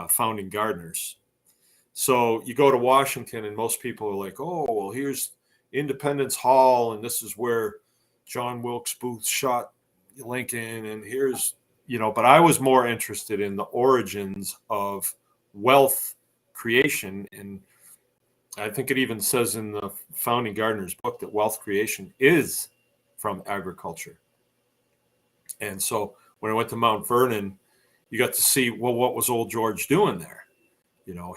Founding Gardeners. So you go to Washington and most people are like, oh, well, here's Independence Hall. And this is where John Wilkes Booth shot Lincoln. And here's, but I was more interested in the origins of wealth creation. And I think it even says in the Founding Gardeners book that wealth creation is from agriculture. And so when I went to Mount Vernon, you got to see, well, what was old George doing there?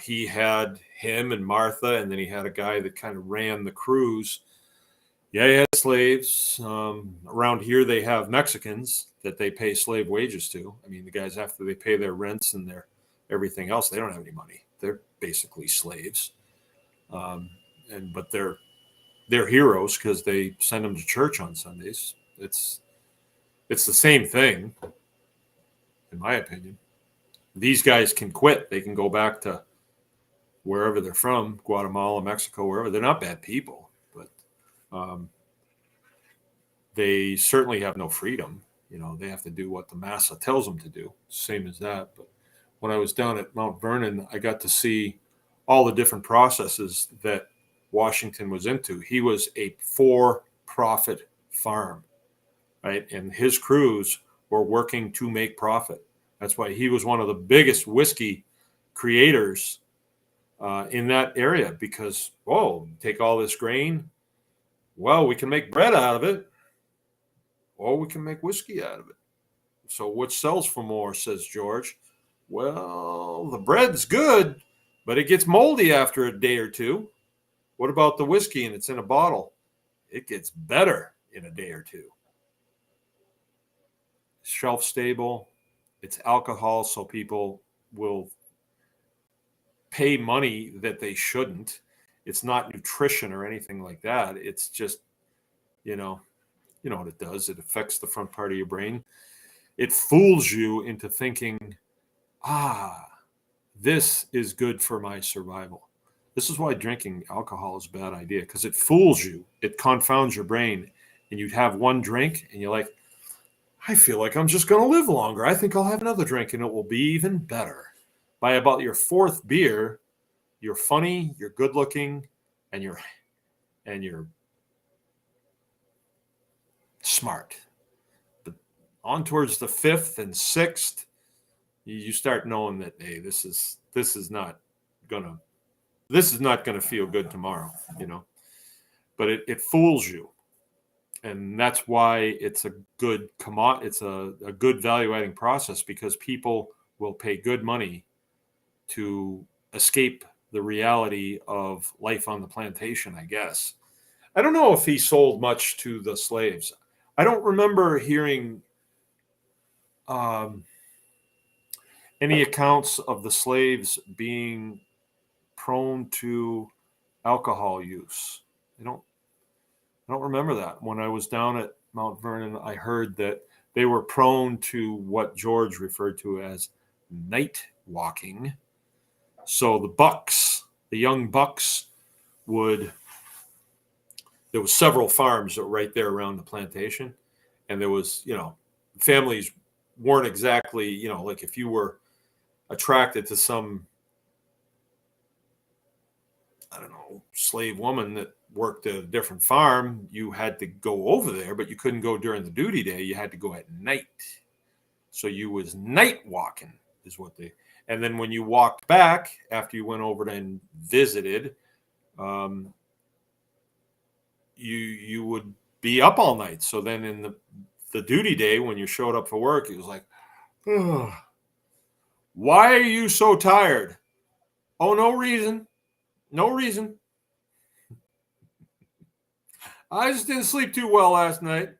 He had him and Martha, and then he had a guy that kind of ran the cruise. Yeah, he had slaves. Around here, they have Mexicans that they pay slave wages to. I mean, the guys, after they pay their rents and their everything else, they don't have any money. They're basically slaves. But they're heroes because they send them to church on Sundays. It's the same thing, in my opinion. These guys can quit. They can go back to wherever they're from, Guatemala, Mexico, wherever. They're not bad people, but they certainly have no freedom. They have to do what the massa tells them to do, same as that. But when I was down at Mount Vernon, I got to see all the different processes that Washington was into. He was a for-profit farm, right? And his crews were working to make profit. That's why he was one of the biggest whiskey creators in that area, because, take all this grain. Well, we can make bread out of it, or we can make whiskey out of it. So which sells for more, says George. Well, the bread's good, but it gets moldy after a day or two. What about the whiskey and it's in a bottle? It gets better in a day or two. Shelf stable. It's alcohol, so people will pay money that they shouldn't. It's not nutrition or anything like that. It's just, you know what it does. It affects the front part of your brain. It fools you into thinking, this is good for my survival. This is why drinking alcohol is a bad idea, because it fools you. It confounds your brain. And you'd have one drink and you're like, I feel like I'm just going to live longer. I think I'll have another drink and it will be even better. By about your fourth beer, you're funny, you're good looking, and you're smart. But on towards the fifth and sixth, you start knowing that, hey, this is not gonna feel good tomorrow, But it fools you, and that's why it's a good it's a good value adding process, because people will pay good money to escape the reality of life on the plantation, I guess. I don't know if he sold much to the slaves. I don't remember hearing any accounts of the slaves being prone to alcohol use. I don't remember that. When I was down at Mount Vernon, I heard that they were prone to what George referred to as night walking. So the young bucks there was several farms right there around the plantation. And there was, families weren't exactly, like if you were attracted to some, I don't know, slave woman that worked at a different farm, you had to go over there, but you couldn't go during the duty day. You had to go at night. So you was night walking is what and then when you walked back after you went over and visited, you would be up all night. So then in the duty day, when you showed up for work, it was like, why are you so tired? Oh, no reason. No reason. I just didn't sleep too well last night,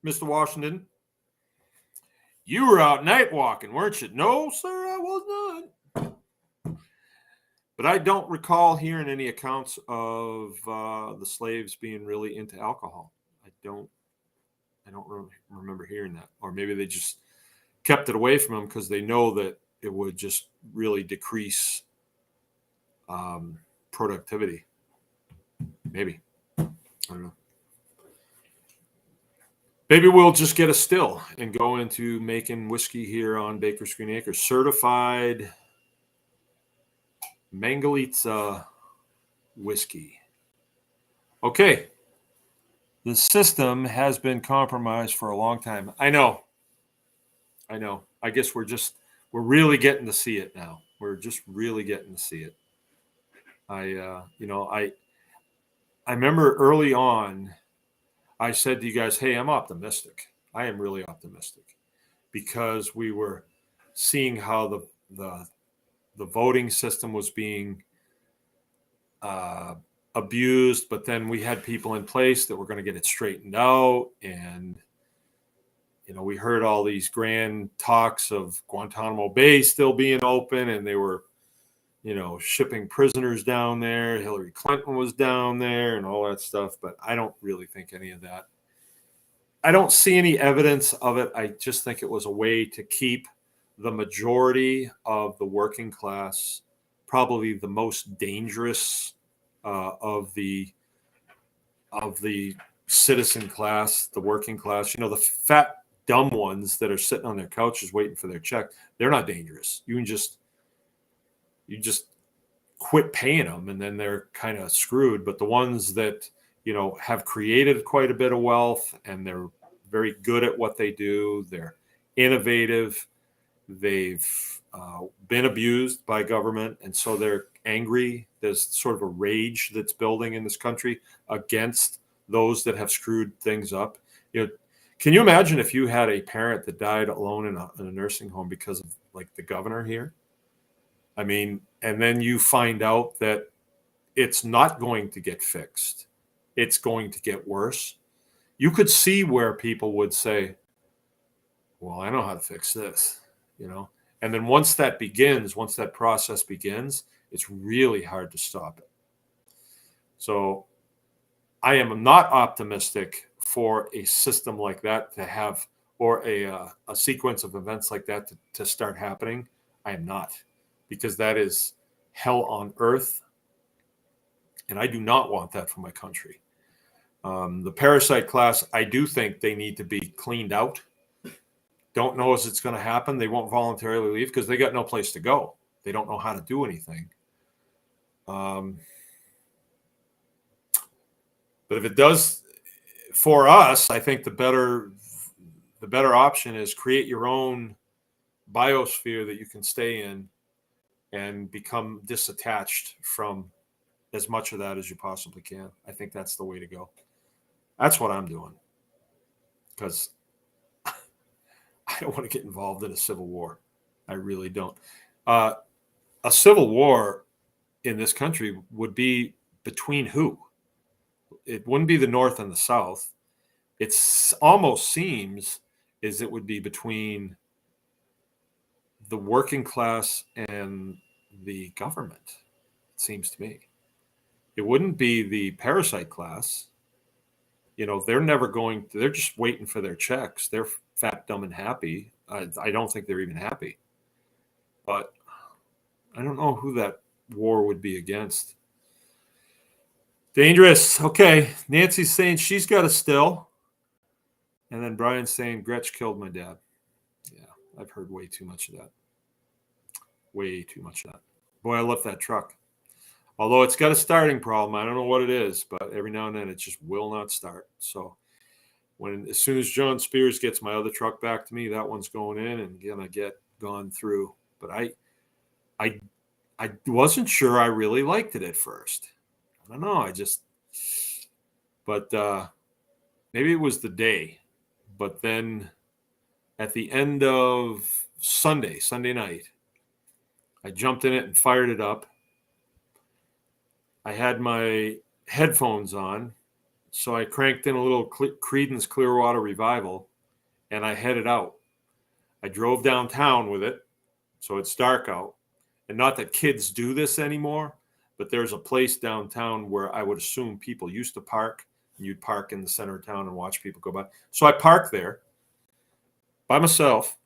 Mr. Washington. You were out night walking, weren't you? No, sir, I was not. But I don't recall hearing any accounts of the slaves being really into alcohol. I don't remember hearing that. Or maybe they just kept it away from them because they know that it would just really decrease productivity. Maybe. I don't know. Maybe we'll just get a still and go into making whiskey here on Baker's Green Acres. Certified Mangalitsa whiskey. Okay. The system has been compromised for a long time. I know. I guess we're really getting to see it now. We're just really getting to see it. I remember early on, I said to you guys, hey, I'm optimistic. I am really optimistic, because we were seeing how the voting system was being abused, but then we had people in place that were going to get it straightened out. And, we heard all these grand talks of Guantanamo Bay still being open, and they were, shipping prisoners down there. Hillary Clinton was down there and all that stuff. But I don't really think any of that. I don't see any evidence of it. I just think it was a way to keep the majority of the working class, probably the most dangerous of the citizen class, the working class, the fat dumb ones that are sitting on their couches waiting for their check, they're not dangerous. You just quit paying them, and then they're kind of screwed. But the ones that, have created quite a bit of wealth, and they're very good at what they do, they're innovative, they've been abused by government, and so they're angry. There's sort of a rage that's building in this country against those that have screwed things up. Can you imagine if you had a parent that died alone in a nursing home because of like the governor here? I mean, and then you find out that it's not going to get fixed. It's going to get worse. You could see where people would say, well, I know how to fix this, And then once that process begins, it's really hard to stop it. So I am not optimistic for a system like that to have, or a sequence of events like that to start happening. I am not, because that is hell on earth. And I do not want that for my country. The parasite class, I do think they need to be cleaned out. Don't know if it's going to happen. They won't voluntarily leave because they got no place to go. They don't know how to do anything. But if it does, for us, I think the better option is create your own biosphere that you can stay in and become disattached from as much of that as you possibly can. I think that's the way to go. That's what I'm doing, because I don't want to get involved in a civil war. I really don't. A civil war in this country would be between who? It wouldn't be the North and the South. It almost seems as it would be between the working class and the government. It seems to me. It wouldn't be the parasite class. They're just waiting for their checks. They're fat, dumb, and happy. I don't think they're even happy. But I don't know who that war would be against. Dangerous. Okay. Nancy's saying she's got a still. And then Brian's saying Gretsch killed my dad. Yeah, I've heard way too much of that. Way too much of that. Boy, I love that truck. Although it's got a starting problem. I don't know what it is, but every now and then it just will not start. So as soon as John Spears gets my other truck back to me, that one's going in and gonna get gone through. But I wasn't sure I really liked it at first. I don't know. But maybe it was the day. But then at the end of Sunday night, I jumped in it and fired it up. I had my headphones on, so I cranked in a little Creedence Clearwater Revival, and I headed out. I drove downtown with it, so it's dark out. And not that kids do this anymore, but there's a place downtown where I would assume people used to park, and you'd park in the center of town and watch people go by. So I parked there by myself,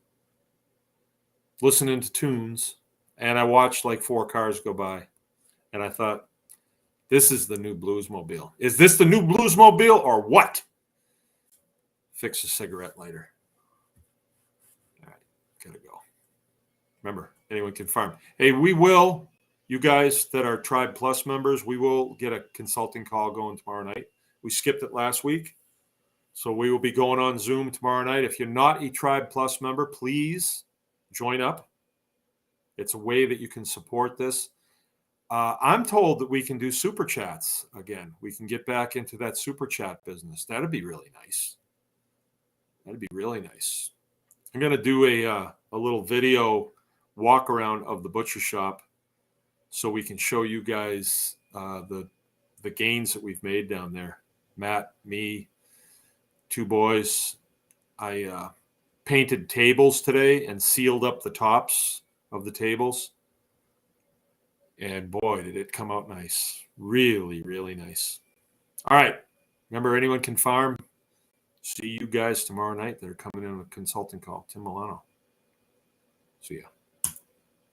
listening to tunes, and I watched like 4 cars go by. And I thought, this is the new Bluesmobile. Is this the new Bluesmobile or what? Fix a cigarette lighter. All right, gotta go. Remember, anyone can farm. Hey, you guys that are Tribe Plus members, we will get a consulting call going tomorrow night. We skipped it last week, so we will be going on Zoom tomorrow night. If you're not a Tribe Plus member, please join up. It's a way that you can support this. I'm told that we can do super chats again. We can get back into that super chat business. That'd be really nice. That'd be really nice. I'm going to do a little video walk around of the butcher shop so we can show you guys the gains that we've made down there. Matt, me, 2 boys. I painted tables today and sealed up the tops of the tables. And boy, did it come out nice. Really, really nice. All right. Remember, anyone can farm. See you guys tomorrow night. They're coming in on a consulting call. Tim Milano. See ya.